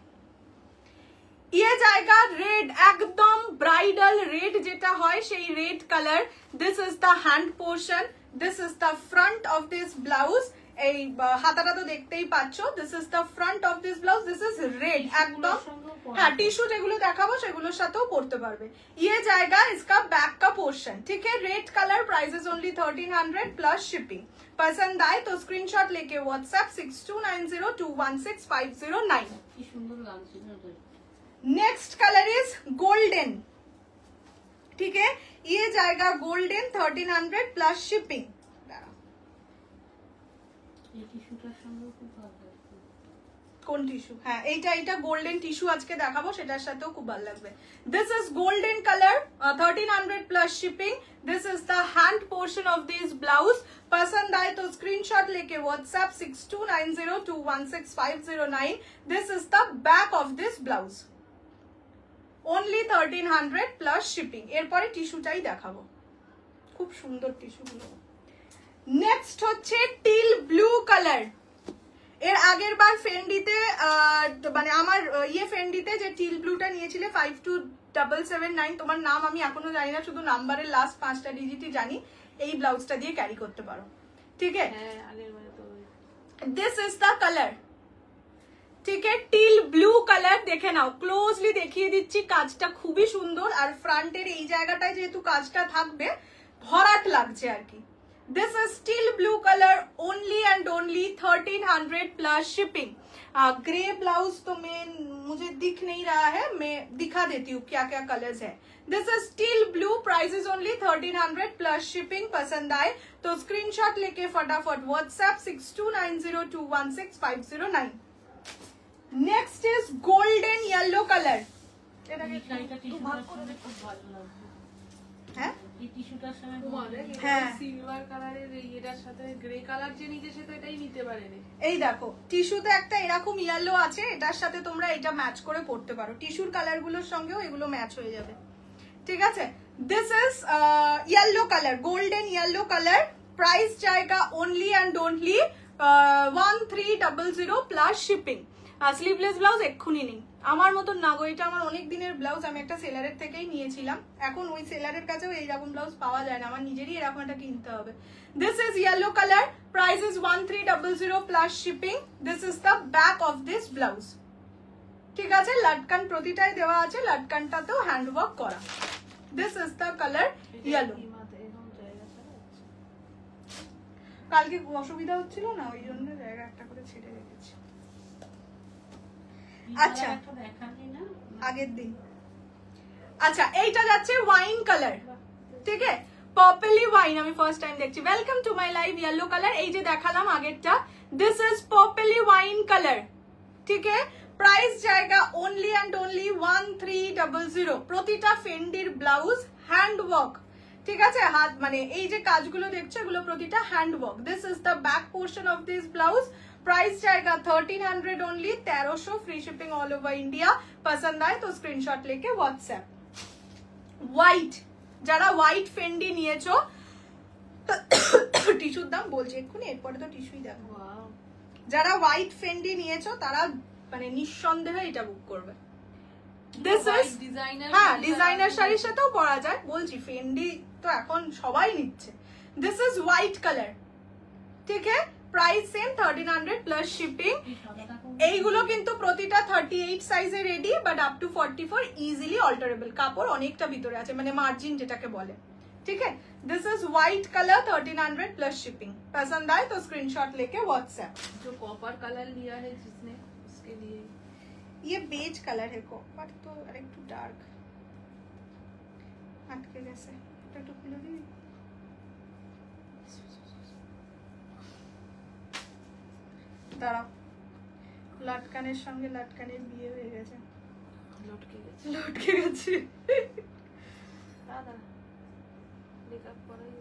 ये जाएगा रेड, एकदम ब्राइडल रेड যেটা হয় সেই red colour. This is the hand portion, this is the front of this blouse. এই হাতাটা তো দেখতেই পাচ্ছ, this is the front of this blouse, this is red একদম। হ্যাঁ, টিস্যু যেগুলো দেখাবো সেগুলোর সাথেও পরতে পারবে। ये जाएगा इसका बैक का पोर्शन, ठीक है। Red colour, price is only 1300 plus shipping. पसंद आए तो स्क्रीनशॉट लेके व्हाट्सएप 6290216509। কি সুন্দর লাগছে না। नेक्स्ट कलर इज गोल्डन, ठीक है। ये जाएगा गोल्डन 1300 प्लस शिपिंग। কোন টিস্যু? হ্যাঁ, এইটা গোল্ডেন টিস্যু আজকে দেখাবো, সেটার সাথেও খুব ভালো লাগবে। This is golden colour, 1300 plus shipping. This is the hand portion of this blouse. पसंद आए तो स्क्रीनशॉट लेके WhatsApp 6290216509। This is the back of this blouse, only 1300 plus shipping. এরপরে টিস্যুটাই দেখাবো, খুব সুন্দর টিস্যুগুলো। নেক্সট হচ্ছে টিল ব্লু কালার। এর আগের বার ফেন্ডিতে মানে আমার ফেন্ডিতে যে টিল ব্লুটা নিয়েছিলে 52779, তোমার নাম আমি এখনো জানি না, শুধু নাম্বারের লাস্ট 5টা ডিজিটই জানি। এই ব্লাউজটা দিয়ে ক্যারি করতে পারো, ঠিক আছে। দিস ইজ দ্য কালার, ঠিক আছে। টিল ব্লু কালার, দেখে নাও, ক্লোজলি দেখিয়ে দিচ্ছি, কাজটা খুবই সুন্দর। আর ফ্রন্টের এই জায়গাটায় যেহেতু কাজটা থাকবে ভরাট লাগছে আর কি। This is steel blue colour, only and only 1300 plus shipping. Grey blouse तो मुझे दिख नहीं रहा है, मैं दिखा देती हूँ क्या क्या कलर्स है। This is steel blue, price is only 1300 plus shipping. पसंद आए तो स्क्रीनशॉट लेके फटाफट WhatsApp 6290216509। Next is golden yellow colour. Silver কালারের এটার সাথে গ্রে কালার যে নিতে সে তো এটাই নিতে পারেনি। এই দেখো, টিস্যুতে একটা এরকম ইয়েলো আছে, এটার সাথে তোমরা এটা ম্যাচ করে পড়তে পারো। টিস্যুর কালার গুলোর সঙ্গেও এগুলো ম্যাচ হয়ে যাবে, ঠিক আছে। This is yellow colour, golden yellow colour. Price जाएगा only and only 1300 plus shipping. Sleeveless blouse এক্ষুনি নেই, আমার মতন না গো, এটা আমার অনেক দিনের ব্লাউজ, আমি একটা সেলারের থেকেই নিয়েছিলাম। এখন ওই সেলারের কাছেও এইরকম ব্লাউজ পাওয়া যায় না, আমার নিজেরই এরকম একটা কিনতে হবে। This is yellow colour, price is 1300 plus shipping. This is the back of this blouse, ঠিক আছে। লাটকান প্রতিটাই দেওয়া আছে, লাটকানটাতেও হ্যান্ড ওয়ার্ক করা। This is the colour yellow. কালকে অসুবিধা হচ্ছিল না, ওই জন্য জায়গা একটা করে ছেড়ে রেখেছি। আচ্ছা, আগের দিন। আচ্ছা, এইটা যাচ্ছে ওয়াইন কালার, ঠিক আছে, পার্পলি ওয়াইন। আমি ফার্স্ট টাইম দেখছি। Welcome to my live. Yellow colour, এই যে দেখালাম আগেরটা, দিস ইজ পার্পলি ওয়াইন কালার, ঠিক আছে। প্রাইস জায়গা ওনলি এন্ড ওনলি 1300। প্রতিটা ফেন্ডির ব্লাউজ হ্যান্ড ওয়ার্ক, ঠিক আছে, হাত মানে এই যে কাজগুলো দেখছো এগুলো প্রতিটা hand work. This is the back portion of this blouse. Price जाएगा 1300 only, 1300, free shipping all over India. पसंद आए तो स्क्रीनशॉट लेके व्हाट्सएप। হোয়াইট, যারা হোয়াইট ফেন্ডি নিয়েছো টিস্যুর দাম বলছি এক্ষুনি, এরপরে তো টিস্যুই দেখো। যারা হোয়াইট ফেন্ডি নিয়েছো তারা মানে নিঃসন্দেহে এটা বুক করবে। দিস ইজ ডিজাইনার, হ্যাঁ ডিজাইনার শাড়ির সাথেও পরা যায়, বলছি ফেন্ডি তো এখন সবাই নিচ্ছে। দিস ইজ হোয়াইট কালার, ঠিক আছে, প্রাইস সেম 1300 প্লাস শিপিং। এইগুলো কিন্তু প্রতিটা 38 সাইজে ready, but up to 44 easily alterable. কাপড় অনেকটা ভিতরে আছে, মানে মার্জিন যেটাকে বলে, ठीक है। This is white colour 1300 plus shipping. पसंद आए तो स्क्रीनशॉट लेके व्हाट्सएप। जो कॉपर कलर लिया है जिसने, उसके लिए ये बेज कलर है, कॉपर तो একটু ডার্ক আটকে গেছে, এটা একটু খুলে দিই। দাঁড়াও, লটকানের সঙ্গে লটকানের বিয়ে হয়ে গেছে, লটকে গেছে, লটকে গেছে। দাদা মেকআপ করাই।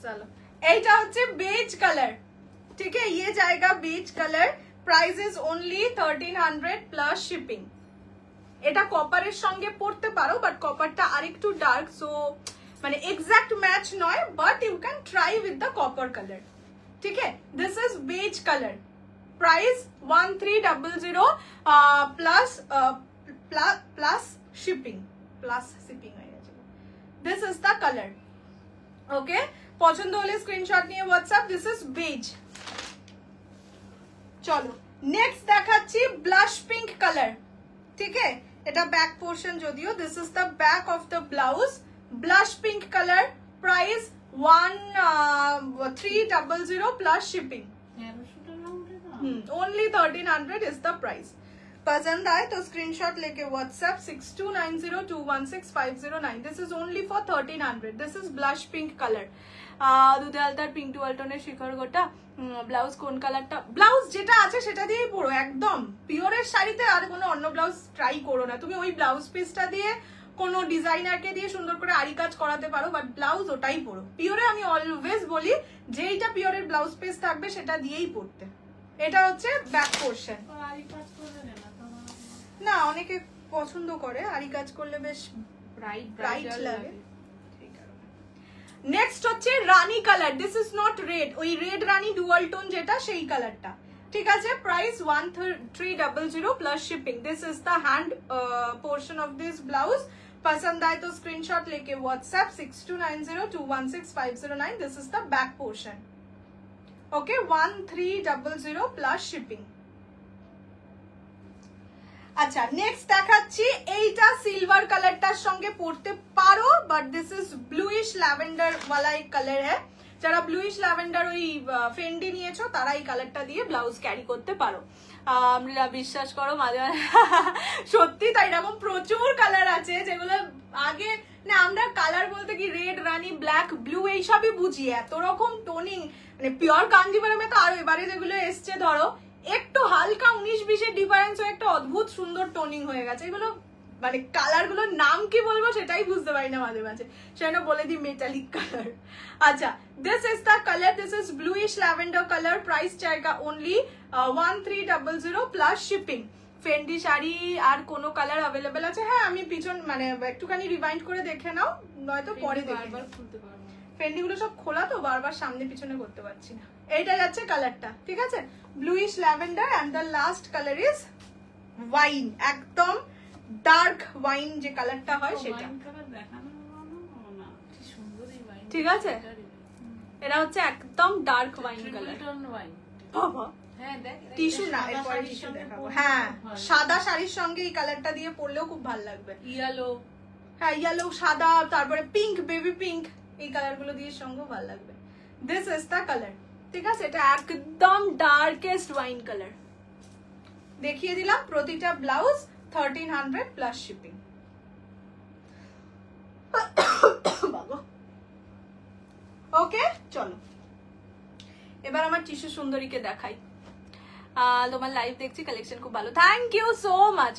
चलो, এইটা হচ্ছে বেজ কালার, ঠিক है, ये जाएगा beige colour. Price is only 1300 plus shipping. এটা কপারের সঙ্গে পড়তে পারো, বাট কপারটা আরেকটু ডার্ক, সো মানে এক্সাক্ট ম্যাচ নয়, but you can try with the copper colour, ঠিক है। This is beige colour. Price 1300 plus plus shipping, plus shipping হয়ে গেছে। This is the colour, okay. পছন্দ হলে স্ক্রিনশট নিয়ে হোয়াটসঅ্যাপ। This is beige. চলো নেক্সট দেখাচ্ছি ব্লাশ পিঙ্ক কালার, ঠিক है, এটা ব্যাক পোর্শন যদিও। This is the back of the blouse, blush pink colour. Price 1300 plus shipping. Only 1300 is the price. पसंद आए तो स्क्रीनशॉट लेके WhatsApp 6290216509। This is only for 1300। This is blush pink colour. দুধে আলতার pink টুয়ালটনের শিখর গোটা। Blouse কোন কালারটা? Blouse যেটা আছে সেটা দিয়েই পরো, একদম পিওরের শাড়িতে আর কোনো অন্য ব্লাউজ ট্রাই করো না। তুমি ওই ব্লাউজ পিসটা দিয়ে কোনো ডিজাইনারকে দিয়ে সুন্দর করে আরি কাজ করাতে পারো, বাট ব্লাউজ ওটাই পরো। পিওরে আমি অলওয়েজ বলি যেইটা পিওরের ব্লাউজ পিস থাকবে সেটা দিয়েই পরতে। এটা হচ্ছে ব্যাক পোর্শন। না অনেকে পছন্দ করে আরি কাজ করলে, বেশ ব্রাইট লাগে। নেক্সট হচ্ছে rani colour. This is not red, ওই রেড রানী ডুয়াল টোন যেটা সেই কালারটা, ঠিক আছে। Price 1300 plus shipping. This is the hand portion of this blouse. पसंद आए तो स्क्रीनशॉट लेके WhatsApp 6290216509। This is the back portion, okay. 1300 plus shipping. আচ্ছা নেক্সট দেখাচ্ছি, এইটা সিলভার কালারটার সঙ্গে পরতে পারো, but this is bluish lavender वाला एक कलर है। যারা ব্লুইশ ল্যাভেন্ডার ওই ফেন্ডি নিয়েছো তারা এই কালারটা দিয়ে ব্লাউজ ক্যারি করতে পারো। আমরা বিশ্বাস করো মাঝে মাঝে সত্যি তাই, এরকম প্রচুর কালার আছে যেগুলো আগে না আমরা কালার বলতে কি রেড রানী ব্ল্যাক ব্লু এইসবই বুঝি, এত রকম টোনিং মানে পিওর কাঞ্জিভারমে তো আরো এবারে যেগুলো এসছে ধরো একটু হালকা 19-20 ডিফারেন্স হয়ে একটা অদ্ভুত সুন্দর টোনিং হয়ে গেছে। এগুলো মানে কালার গুলোর নাম কি বলবো সেটাই বুঝতে পারি না মাঝে মাঝে, সেটা বলে দিই মেটালিক কালার। আচ্ছা this is the colour, this is bluish lavender colour. Price চাইগা only 1300 plus shipping. Fendi sari আর কোনো কালার অ্যাভেলেবেল আছে? হ্যাঁ আমি পিছন মানে একটুখানি রিভাইন্ড করে দেখে নাও, নয়তো পরে দেখে খুলতে পারবো। ফেন্ডি গুলো সব খোলা তো বারবার সামনে পিছনে করতে পারছি না। এইটা যাচ্ছে কালারটা, ঠিক আছে, bluish lavender. And the last colour is wine, একদম ডার্ক ওয়াইন যে কালারটা হয় সেটা, ঠিক আছে। এটা হচ্ছে একদম ডার্ক ওয়াইন কালার। বাবা টিস্যু না, এরপরে টিস্যু দেখাবো। হ্যাঁ সাদা শাড়ির সঙ্গে এই কালারটা দিয়ে পরলেও খুব ভালো লাগবে। ইয়েলো, হ্যাঁ ইয়েলো সাদা, তারপরে পিঙ্ক, বেবি পিঙ্ক, এই কালার গুলো দিয়ে সঙ্গেও ভালো লাগবে। দিস ইজ দ্য কালার, ঠিক আছে। এটা একদম ডার্কেস্ট ওয়াইন কালার। দেখিয়ে দিলাম প্রতিটা ব্লাউজ 1300 প্লাস শিপিং। ওকে চলো এবার আমার টিস্যু সুন্দরীকে দেখাই। তোমার লাইভ দেখছি, कलेक्शन खूब ভালো, थैंक यू सो मच।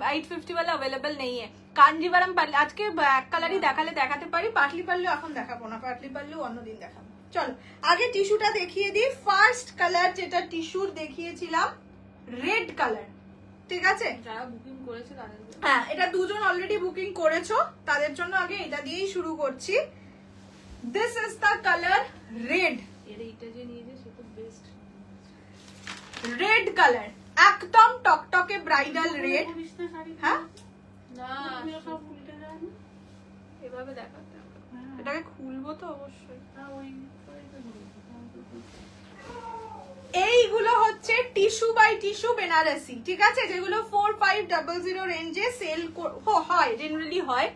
850 वाला अवेलेबल नहीं है। কাঞ্জিভারাম পারলে আজকে এক কালারই দেখালে দেখাতে পারি, পাটলি পারলেও এখন দেখাবো না, পাটলি পারলেও অন্যদিন দেখাবো। চলো আগে টিস্যুটা দেখিয়ে দিই। ফার্স্ট কালার যেটা টিস্যুর দেখিয়েছিলাম রেড কালার, ঠিক আছে? যারা বুকিং করেছে তাদের, হ্যাঁ এটা দুজন অলরেডি বুকিং করেছো, তাদের জন্য আগে এটা দিয়েই শুরু করছি। This is the colour red. এর এইটা যে নিয়েছে সে তো বেস্ট। রেড কালার একদম টকটকে ব্রাইডাল রেড। হ্যাঁ না সব উল্টে যায় না, এভাবে দেখাতে হবে, এটাকে খুলবো তো অবশ্যই। এইগুলো হচ্ছে টিস্যু বাই টিস্যু বেনারসি, ঠিক আছে? যেগুলো 4500 রেঞ্জে সেল হয়, জেনারেলি হয়।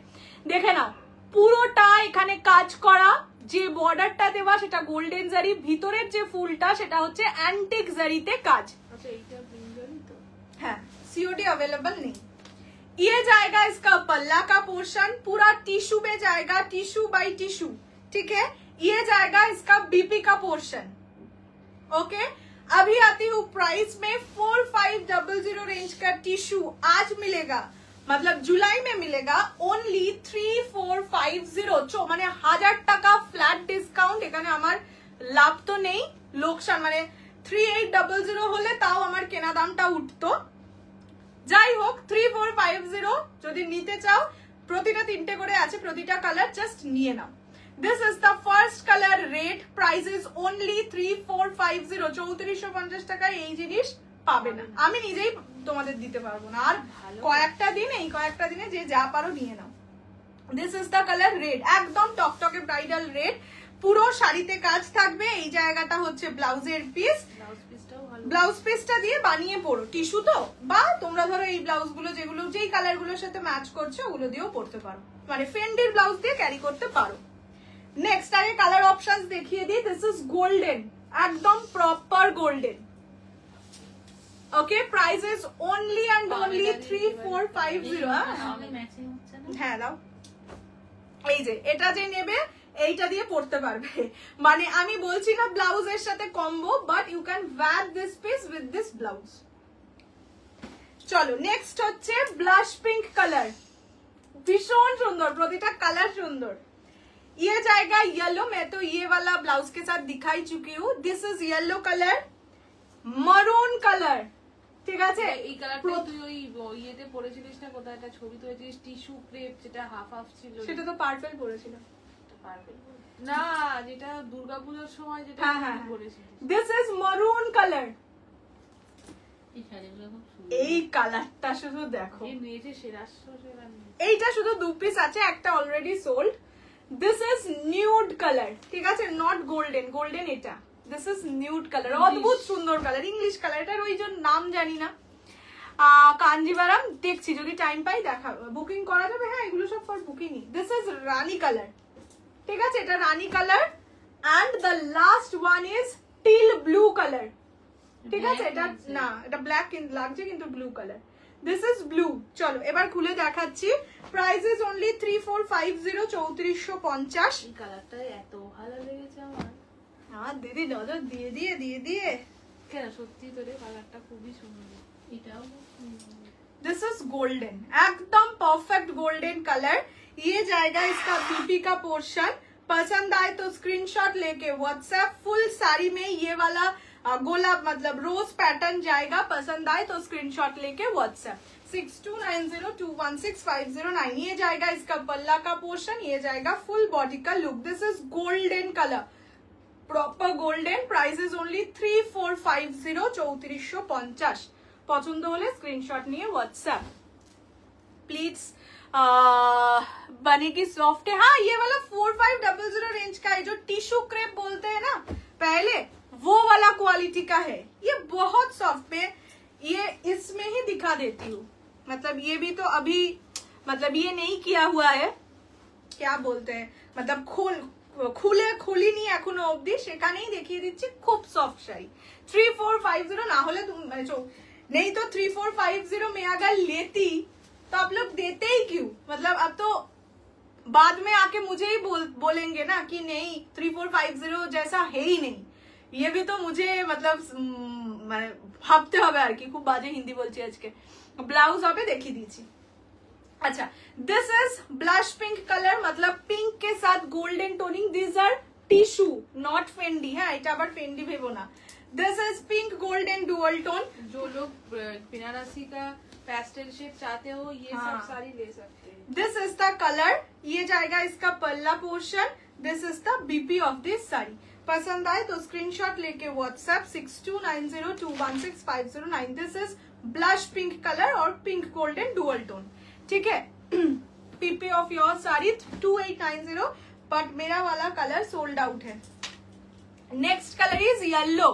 দেখে নাও পুরোটা এখানে কাজ করা, যে বর্ডারটা দেওয়া সেটা গোল্ডেন জারি, ভিতরের যে ফুলটা সেটা হচ্ছে অ্যান্টিক জারিতে কাজ। আচ্ছা এইটা ব্রিঞ্জালি তো? हाँ सीओडी अवेलेबल नहीं। ये जाएगा इसका पल्ला का पोर्शन, पूरा टिश्यू में जाएगा, टिश्यू बाय टिश्यू, ठीक है? ये जाएगा इसका बीपी का पोर्शन, ओके? अभी आती हूँ प्राइस में। 4500 रेंज का टिश्यू आज मिलेगा, मतलब जुलाई में मिलेगा ओनली 3450। মানে 1000 টাকা ফ্ল্যাট ডিসকাউন্ট। এখানে আমার লাভ তো নেই, লোকসান। মানে 3800 হলে তাও আমার কেনা দামটা উঠতো। যাই হোক 3450 যদি নিতে চাও, প্রতিটা 3টে করে আছে, প্রতিটা কালার জাস্ট নিয়ে নাও। This is the first colour red, price is only 3450। 3450 টাকায় এই জিনিস পাবে না, আমি নিজেই তোমাদের দিতে পারবো না। আর কয়েকটা দিন, এই কয়েকটা দিনে যে যা পারো নিয়ে নাও। This is the colour red, একদম টকটকে ব্রাইডাল রেড, পুরো শাড়িতে কাজ থাকবে। এই জায়গাটা হচ্ছে ব্লাউজের পিস, ব্লাউজ পিসটা দিয়ে বানিয়ে পরো, টিস্যু তো, বা তোমরা ধরো এই ব্লাউজ গুলো যেগুলো যেই কালার গুলোর সাথে ম্যাচ করছে ওগুলো দিয়েও পরতে পারো, মানে ফেন্ডির ব্লাউজ দিয়ে ক্যারি করতে পারো। নেক্সট আগে কালার অপশনস দেখিয়ে দিই। দিস ইজ গোল্ডেন, একদম proper golden, okay? Price is only and only 3450। হ্যাঁ দাও, এই যে এটা যে নেবে এইটা দিয়ে পড়তে পারবে। মানে আমি বলছি না ব্লাউজের সাথে combo, but you can wear this piece with this blouse. চলো নেক্সট হচ্ছে ব্লাশ পিঙ্ক কালার, ভীষণ সুন্দর, প্রতিটা কালার সুন্দর। ये जाएगा येलो, मैं तो ये वाला ब्लाउज के साथ दिखाई चुकी हूँ। This is yellow colour, maroon colour, ঠিক আছে? এই কালারটা তুই ওই ইয়েতে পরেছিলিস না, কোথায় একটা ছবি তুলেছিস টিস্যু ক্রেপ, যেটা হাফ হাফ ছিল, সেটা তো পার্পল পরেছিল না, যেটা দুর্গাপূজার সময় যেটা পরেছিস। This is maroon colour. এই কালারটা শুধু দেখো, নিয়েছে সেরা। এইটা শুধু 2 পিস আছে, একটা already sold. This is nude colour, ঠিক আছে? নট গোল্ডেন, গোল্ডেন এটা। দিস ইজ নিউড কালার, অদ্ভুত সুন্দর কালার, ইংলিশ কালার। এটার ওই জন্য নাম জানি না। কাঞ্জিভারাম দেখছি, যদি টাইম পাই দেখাবো, বুকিং করা যাবে। হ্যাঁ এগুলো সব ফর বুকিংই। দিস ইজ রানী কালার, ঠিক আছে? এটা rani colour. And the last one is teal blue colour, ঠিক আছে? এটা না, এটা ব্ল্যাক লাগছে কিন্তু blue colour. This is blue. চলো এবার খুলে দেখাচ্ছি। Price is only 3450, 3450। এই কালারটা এত ভালো লেগেছে আমার। হ্যাঁ দিদি নজর দিয়ে দিয়ে দিয়ে দিয়ে কেন, সত্যি তোর কালারটা খুবই সুন্দর। এটাও दिस इज गोल्डन, एकदम परफेक्ट गोल्डन कलर। ये जाएगा इसका बीपी का पोर्शन। पसंद आए तो स्क्रीनशॉट लेके व्हाट्सएप। फुल साड़ी में ये वाला गोलाब मतलब रोज पैटर्न जाएगा। पसंद आए तो स्क्रीनशॉट लेके व्हाट्सएप 6290216509। ये जाएगा इसका पल्ला का पोर्शन, ये जाएगा फुल बॉडी का look. This is golden colour, proper golden. Price is only 3450, 3450। পছন্দ হলে স্ক্রিনশট নিয়ে व्हाट्सएप प्लीज। बनेगी सॉफ्ट है। हाँ ये वाला 4500 रेंज का है, जो टिश्यू क्रेप बोलते हैं ना पहले, वो वाला क्वालिटी का है। ये बहुत सॉफ्ट में, ये इसमें ही दिखा देती हूँ। मतलब ये भी तो अभी मतलब ये नहीं किया हुआ है, क्या बोलते हैं, मतलब খুলি নি এখনো অবধি, সেখানেই দেখিয়ে দিচ্ছি। খুব সফট শাড়ি। 3450 না হলে মানে नहीं तो 3450 में अगर लेती तो आप लोग देते ही क्यों? मतलब अब तो बाद में आके मुझे ही बोलेंगे ना कि नहीं 3450 जैसा है ही नहीं। ये भी तो मुझे मतलब ভাবতে হবে আর কি। খুব বাজে হিন্দি বলছি আজকে। ব্লাউজ হবে দেখিয়ে দিচ্ছি। अच्छा, this is blush pink colour, मतलब पिंक के साथ golden toning. This are tissue, not Fendi. हाँ, এটা আবার फेंडी ভেবো না. This is pink golden dual tone. जो लोग बनारसी का पेस्टल शेड चाहते हो ये सब साड़ी ले सकते हैं. This is the colour. ये जाएगा इसका पल्ला portion. This is the BP of this sari. पसंद आए तो स्क्रीनशॉट लेके WhatsApp 6290216509. This is blush pink colour और पिंक गोल्डन डुअल टोन. ठीक है. PP of your sari 2890, but मेरा वाला कलर सोल्ड आउट है. Next colour is yellow.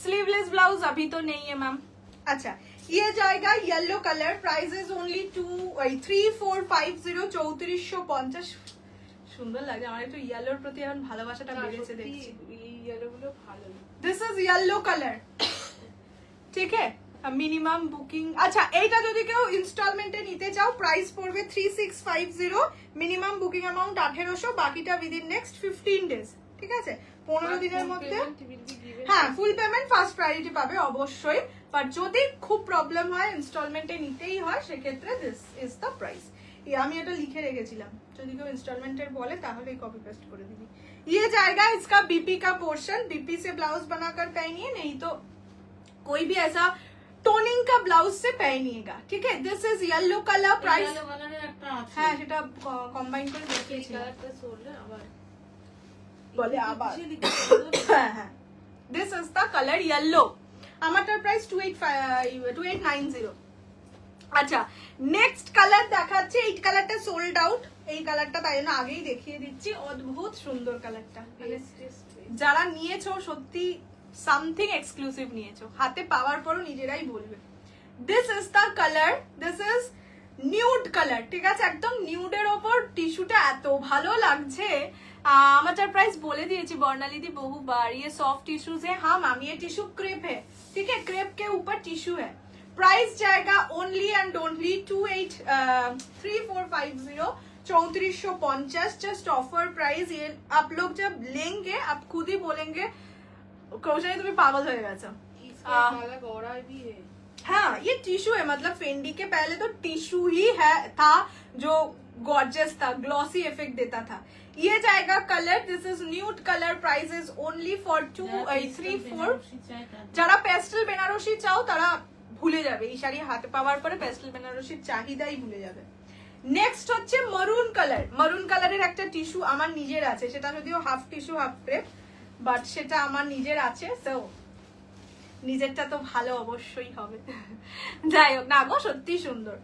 Sleeveless blouse अभी तो नहीं है मैम. अच्छा, ये जाएगा yellow colour. Price is only 3450, 3450. সুন্দর লাগে আমার, একটু ইয়েলোর প্রতি এখন ভালোবাসাটা বেড়েছে দেখছি. এই ইয়েলো গুলো ভালো. This is yellow colour. ঠিক আছে, মিনিমাম বুকিং. আচ্ছা, এইটা যদি কেউ ইনস্টলমেন্টে নিতে চাও প্রাইস পড়বে 3650. মিনিমাম বুকিং অ্যামাউন্ট 1800, বাকিটা উইদিন নেক্সট 15 ডেজ. ঠিক আছে, 15 দিনের মধ্যে. হ্যাঁ, ফুল পেমেন্ট ফার্স্ট প্রায়োরিটি পাবে অবশ্যই. বাট যদি খুব প্রবলেম হয় ইনস্টলমেন্টে নিতেই হয় সেক্ষেত্রে দিস ইজ দ্য প্রাইস. আমি এটা লিখে রেখেছিলাম, যদি কেউ इंस्टॉलमेंटेर बोले ताहले कॉपी पेस्ट कर दीजिए. ये जाएगा इसका बीपी का पोर्शन. बीपी से ब्लाउज बनाकर पहनिए, नहीं तो कोई भी ऐसा टोनिंग का ब्लाउज से पहनिएगा. ठीक है. This is yellow colour. Price हाँ সেটা কম্বাইন করে দেখিয়েছি. বলে আবার হ্যাঁ. This is the colour yellow. আমারটার প্রাইস 2890. আচ্ছা, নেক্সট কালার দেখাচ্ছি. এই কালারটা সোল্ড আউট. এই কালারটা তাই জন্য আগেই দেখিয়ে দিচ্ছি. অদ্ভুত সুন্দর কালারটা. যারা নিয়েছো সত্যি সামথিং এক্সক্লুসিভ নিয়েছো, হাতে পাওয়ার পরও নিজেরাই বলবে. This is the colour. This is nude colour. ঠিক আছে, একদম নিউডের ওপর টিস্যুটা এত ভালো লাগছে. আমারটার প্রাইস বলে দিয়েছি বর্ণালী দি বহুবার. ये सॉफ्ट टिश्यूज है. हाँ मैम, ये टिश्यू क्रेप है. ठीक है, क्रेप के ऊपर टिश्यू है. प्राइस जाएगा only and only 3450, 3450. Just offer price. ये आप लोग जब लेंगे आप खुद ही बोलेंगे कौशल तुम्हें पागल हो गया. हाँ, ये टिश्यू है, मतलब फेंडी के पहले तो टिश्यू ही है था जो गॉर्जियस था, ग्लॉसी इफेक्ट देता था. ये जाएगा colour. This is nude colour. Price is only for 234. যারা পেস্টেল বেনারসি চাও তারা ভুলে যাবে, এই শাড়ি হাতে পাওয়ার পরে পেস্টেল বেনারসির চাহিদাই ভুলে যাবে. নেক্সট হচ্ছে মারুন কালার. মারুন কালারের একটা টিস্যু আমার নিজের আছে, সেটা যদিও half tissue half crepe, but সেটা আমার নিজের আছে. সো নিজেরটা তো ভালো অবশ্যই হবে. যাই হোক, না গো সত্যি সুন্দর.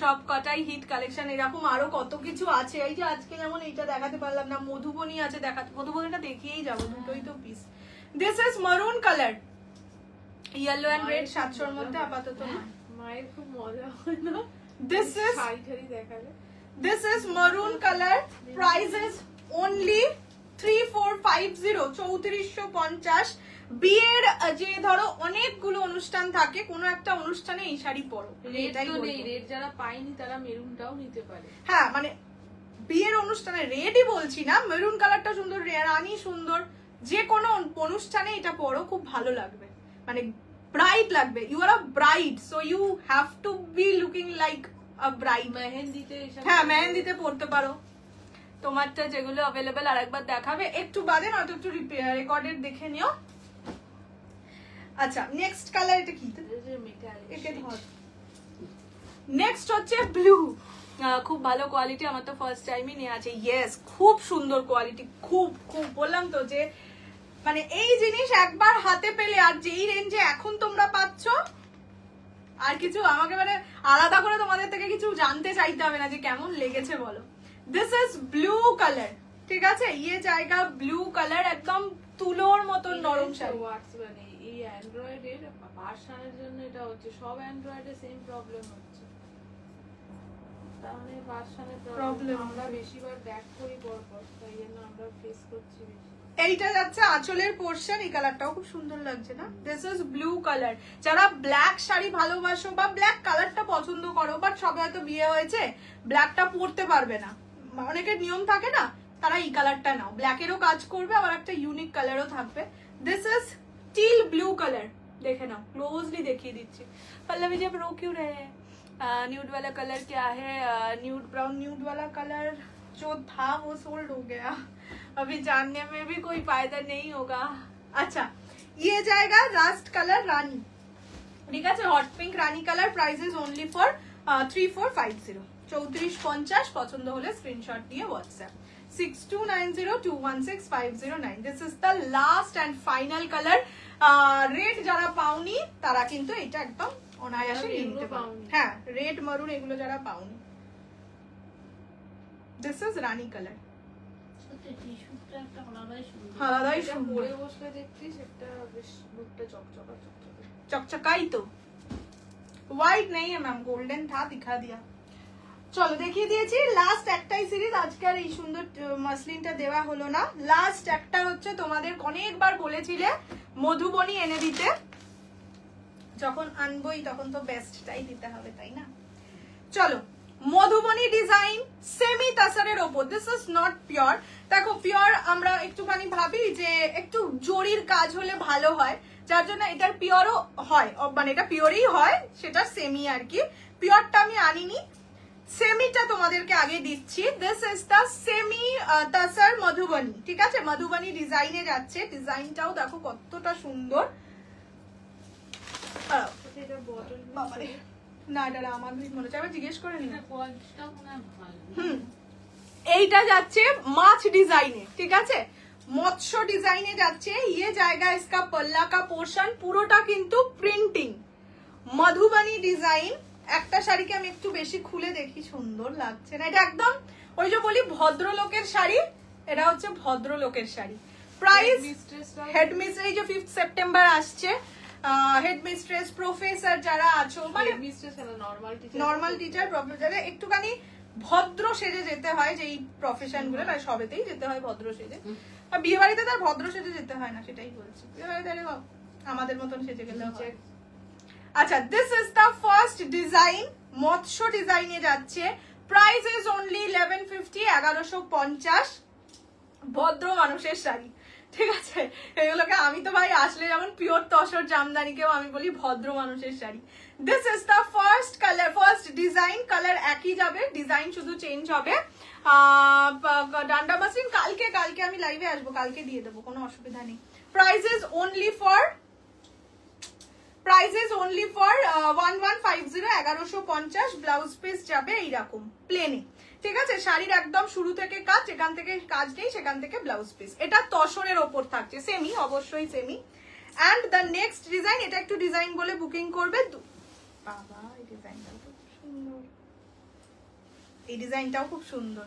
সব কটাই হিট কালেকশন. এরকম আরো কত কিছু আছে. এই যে আজকে যেমন এইটা দেখাতে পারলাম না, মধুবনী আছে, দেখাতে মধুবনীটা দেখিয়েই যাবো, দুটোই তো পিস. দিস ইজ মারুন কালার. येलो एंड रेड 700 এর মধ্যে আপাতত মায়ের খুব মজা হয় না. দিস ইজ শাড়ি দেখালে. দিস ইজ মারুন কালার. Price is only 3450, 3450. বিয়ের যে ধরো অনেকগুলো অনুষ্ঠান থাকে, কোনো একটা অনুষ্ঠানে এই শাড়ি পরো, এটাই নেই. রেড যারা পায়নি তারা মেরুনটাও নিতে পারে. হ্যাঁ, মানে বিয়ের অনুষ্ঠানে রেডই বলছি না, মেরুন কালারটা সুন্দর, রানী সুন্দর, যে কোনো অনুষ্ঠানে এটা পরো, খুব ভালো লাগবে, মানে ব্রাইড লাগবে. You are a bride, so you have to be looking like a bride. মেহেন্দিতে, হ্যাঁ মেহেন্দিতে পরতে পারো. তোমারটা যেগুলো অ্যাভেলেবেল আরেকবার দেখাবে একটু বাদে, নয়তো একটু রেকর্ডেড দেখে নিও. আচ্ছা, নেক্সট কালার. এটা কি? নেক্সট হচ্ছে ব্লু. খুব ভালো কোয়ালিটি, আমার তো ফার্স্ট টাইমই নিয়ে আছে. ইয়েস, খুব সুন্দর কোয়ালিটি, খুব খুব বললাম তো যে মানে এই জিনিস একবার হাতে পেলে আর যেই রেঞ্জে এখন তোমরা পাচ্ছ, আর কিছু আমাকে মানে আলাদা করে তোমাদের থেকে কিছু জানতে চাইতে হবে না যে কেমন লেগেছে বলো. This is blue colour. ঠিক আছে, ইয়ে জায়গা ব্লু কালার, একদম তুলোর মতন নরম শাড়ি. এই অ্যান্ড্রয়েডের ভার্সনের জন্য এটা হচ্ছে, সব অ্যান্ড্রয়েডে সেম প্রবলেম হচ্ছে. তাহলে ভার্সনের প্রবলেম আমরা বেশিবার ব্যাক করি পরপর, তাই জন্য আমরা ফেস করছি বেশি. এইটা যাচ্ছে আঁচলের পোরশন. এই কালারটাও খুব সুন্দর লাগছে না? This is blue colour. যারা ব্ল্যাক শাড়ি ভালোবাসো বা ব্ল্যাক কালারটা পছন্দ করো, বাট সবে হয়তো বিয়ে হয়েছে, ব্ল্যাকটা পরতে পারবে না, অনেকের নিয়ম থাকে না, তারা এই কালারটা নাও. ব্ল্যাকেরও কাজ করবে, আবার একটা ইউনিক কালারও থাকবে. This is teal blue colour. দেখে নাও, ক্লোজলি দেখিয়ে দিচ্ছি. পল্লবী जी आप रो क्यों रहे हैं? न्यूड वाला कलर क्या है? न्यूड ब्राउन, न्यूड वाला कलर जो था वो सोल्ड हो गया, अभी जानने में भी कोई फायदा नहीं होगा। अच्छा, ये जाएगा लास्ट कलर रानी, ঠিক আছে, hot pink Rani colour. Prices only for 3450, 3450। পছন্দ হলে স্ক্রিনশট নিয়ে WhatsApp 6290216509। This is the last and final colour. Red যারা পাওনি তারা কিন্তু এটা একদম অনায়াসে নিতে পারো। হ্যাঁ, রেড মারুন এগুলো যারা পাওনি, দিস ইজ রানী কালার। আলাদাই সুন্দর, বসলে দেখছিস একটা বেশ লুকটা চকচকা चकचकाई तो व्हाइट नहीं है मैम, गोल्डन था, दिखा दिया। চলো দেখিয়ে দিয়েছি। লাস্ট একটাই সিরিজ আজকে, আর এই সুন্দর মাসলিনটা দেওয়া হলো না। লাস্ট একটা হচ্ছে, তোমাদের অনেকবার বলেছিলে মধুবনী এনে দিতে, যখন আনবই তখন তো বেস্টটাই দিতে হবে, তাই না? চলো, মধুবনী ডিজাইন সেমি তাসারের ওপর। This is not pure. দেখো, পিওর আমরা একটুখানি ভাবি যে একটু জরির কাজ হলে ভালো হয়, যার জন্য এটার পিওরও হয়, মানে এটা পিওরই হয়, সেটা সেমি আর কি। পিওরটা আমি আনিনি, সেমিটা তোমাদেরকে আগে দিচ্ছি। This is the semi তাসার Madhubani, ঠিক আছে? মধুবনী ডিজাইনে যাচ্ছে, ডিজাইনটাও দেখো কতটা সুন্দর। না, এটা আমার মনে হচ্ছে, আবার জিজ্ঞেস করে নিন। এইটা যাচ্ছে মাছ ডিজাইনে, ঠিক আছে, মৎস্য ডিজাইনে যাচ্ছে। ইয়ে জায়গা ইসকা পল্লা কা পোর্শন পুরোটা কিন্তু প্রিন্টিং মধুবনী ডিজাইন। একটা শাড়িকে আমি একটু বেশি খুলে দেখি, সুন্দর লাগছে না? এটা একদম ওই যে বলি ভদ্রলোকের শাড়ি, এটা হচ্ছে ভদ্রলোকের শাড়ি। প্রাইস হেডমিস্ট্রেস, এই যে 5 সেপ্টেম্বর আসছে, হেডমিস্ট্রেস প্রফেসর যারা আছো, মানে নর্মাল টিচার প্রফেসর, একটুখানি ভদ্র সেজে যেতে হয়, যে এই প্রফেশন গুলো না সবেতেই যেতে হয় ভদ্র সেজে। বিয়ে বাড়িতে তার ভদ্র সেজে যেতে হয় না, সেটাই বলছি। বিয়ে বাড়িতে আমাদের মতন সেজে গেলে হয়। আচ্ছা, this is the first design, মৎস্য ডিজাইনে যাচ্ছে। Price is only 1150, 1150। ভদ্র মানুষের শাড়ি, ঠিক আছে? এগুলোকে আমি তো ভাই আসলে যেমন পিওর তসর জামদানিকেও আমি বলি ভদ্র মানুষের sari. This is the first colour, first design. Colour একই যাবে, ডিজাইন শুধু চেঞ্জ হবে। ডান্ডা মাসলিন কালকে আমি লাইভে আসবো, কালকে দিয়ে দেবো, কোনো অসুবিধা নেই। Price is only for 1150, 1150। Blouse piece যাবে এইরকম প্লেনে, ঠিক আছে? শাড়ির একদম শুরু থেকে কাজ, এখান থেকে কাজ নেই, সেখান থেকে ব্লাউজ পিস। এটা তসরের ওপর থাকছে, সেমি, অবশ্যই semi. And the next design, এটা একটু ডিজাইন বলে বুকিং করবে। বাবা, এই ডিজাইনটাও খুব সুন্দর, এই ডিজাইনটাও খুব সুন্দর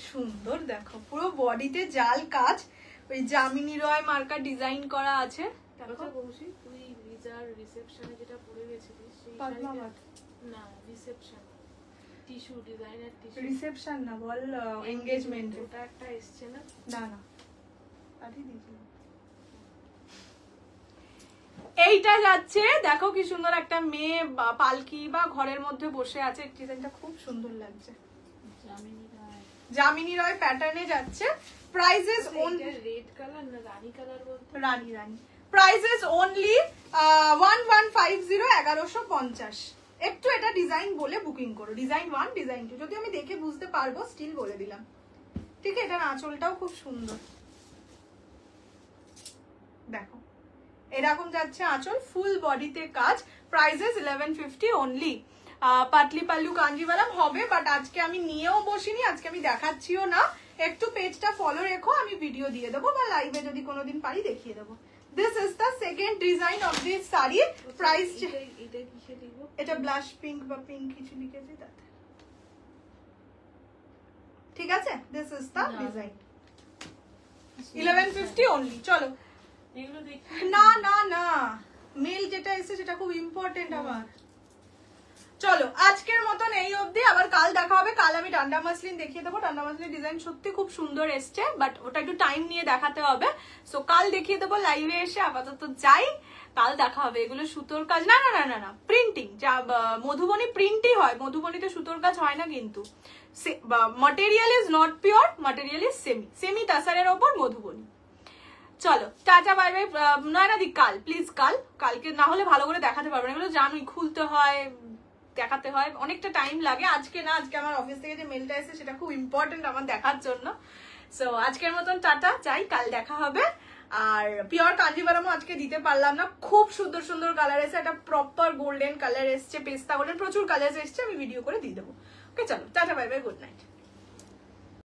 সুন্দর। দেখো, পুরো বডিতে জাল কাজ, ওই জামিনী রয় মার্কা ডিজাইন করা আছে। দেখো বৌসি, তুই রিজার রিসেপশনে যেটা পরে গেছিলিস সেই শাড়িটা না, reception tissue designer tissue, reception না বল, এনগেজমেন্ট। ওটা একটা এসছে না? না না, আরে দিদি, এইটা যাচ্ছে। দেখো কি সুন্দর, একটা মেয়ে পালকি বা ঘরের মধ্যে বসে আছে, ডিজাইনটা খুব সুন্দর লাগছে। জামিনী রয় প্যাটার্নে যাচ্ছে। Price is only red colour না রানী কালার বলতে, রানী। Price is only 1150, 1150। একটু এটা ডিজাইন বলে বুকিং করো, ডিজাইন 1, ডিজাইন 2। যদি আমি দেখে বুঝতে পারবো, স্টিল বলে দিলাম, ঠিক আছে? এটার আঁচলটাও খুব সুন্দর, দেখো এরকম যাচ্ছে আঁচল, ফুল বডিতে কাজ। Price is 1150 only. Patli pallu Kanjivaram হবে, বাট আজকে আমি নিয়েও বসিনি, আজকে আমি দেখাচ্ছিও না। একটু পেজটা ফলো রেখো, আমি ভিডিও দিয়ে দেবো বা লাইভে যদি কোনোদিন পারি দেখিয়ে দেবো। This is the second design of this sari. Price, এটা ব্লাশ পিঙ্ক বা পিঙ্ক কিছু লিখেছি তাতে, ঠিক আছে? This is the design, 1150 only. চলো, না না না, মেল যেটা এসে সেটা খুব ইম্পর্টেন্ট আমার। চলো, আজকের মতন এই অবধি, আবার কাল দেখা হবে। কাল আমি ডান্ডা মাসলিন দেখিয়ে দেবো। ডান্ডা মাসলিন ডিজাইন সত্যি খুব সুন্দর এসছে, বাট ওটা একটু টাইম নিয়ে দেখাতে হবে। সো কাল দেখিয়ে দেবো লাইভে এসে। আপাতত যাই, কাল দেখা হবে। এগুলো সুতোর কাজ না, না না না না, প্রিন্টিং। যা মধুবনী প্রিন্টই হয়, মধুবনীতে সুতোর কাজ হয় না কিন্তু। material is not pure, material is semi, semi তাসারের ওপর মধুবনী। চলো টাটা বাই বাই। নয়না দি কাল প্লিজ, কালকে না হলে ভালো করে দেখাতে পারবো না, এগুলো জানোই খুলতে হয় দেখাতে হয় অনেকটা টাইম লাগে। আজকে না, আজকে আমার অফিস থেকে যে মেলটা এসেছে সেটা খুব ইম্পর্টেন্ট আমার দেখার জন্য। সো আজকের মতন টাটা, যাই, কাল দেখা হবে। আর পিওর কাঞ্জিভারামও আজকে দিতে পারলাম না, খুব সুন্দর সুন্দর কালার এসেছে, একটা প্রপার গোল্ডেন কালার এসছে, পেস্তা গোল্ডেন, প্রচুর কালার এসছে, আমি ভিডিও করে দিয়ে দেবো। ওকে চলো tata bye bye, good night.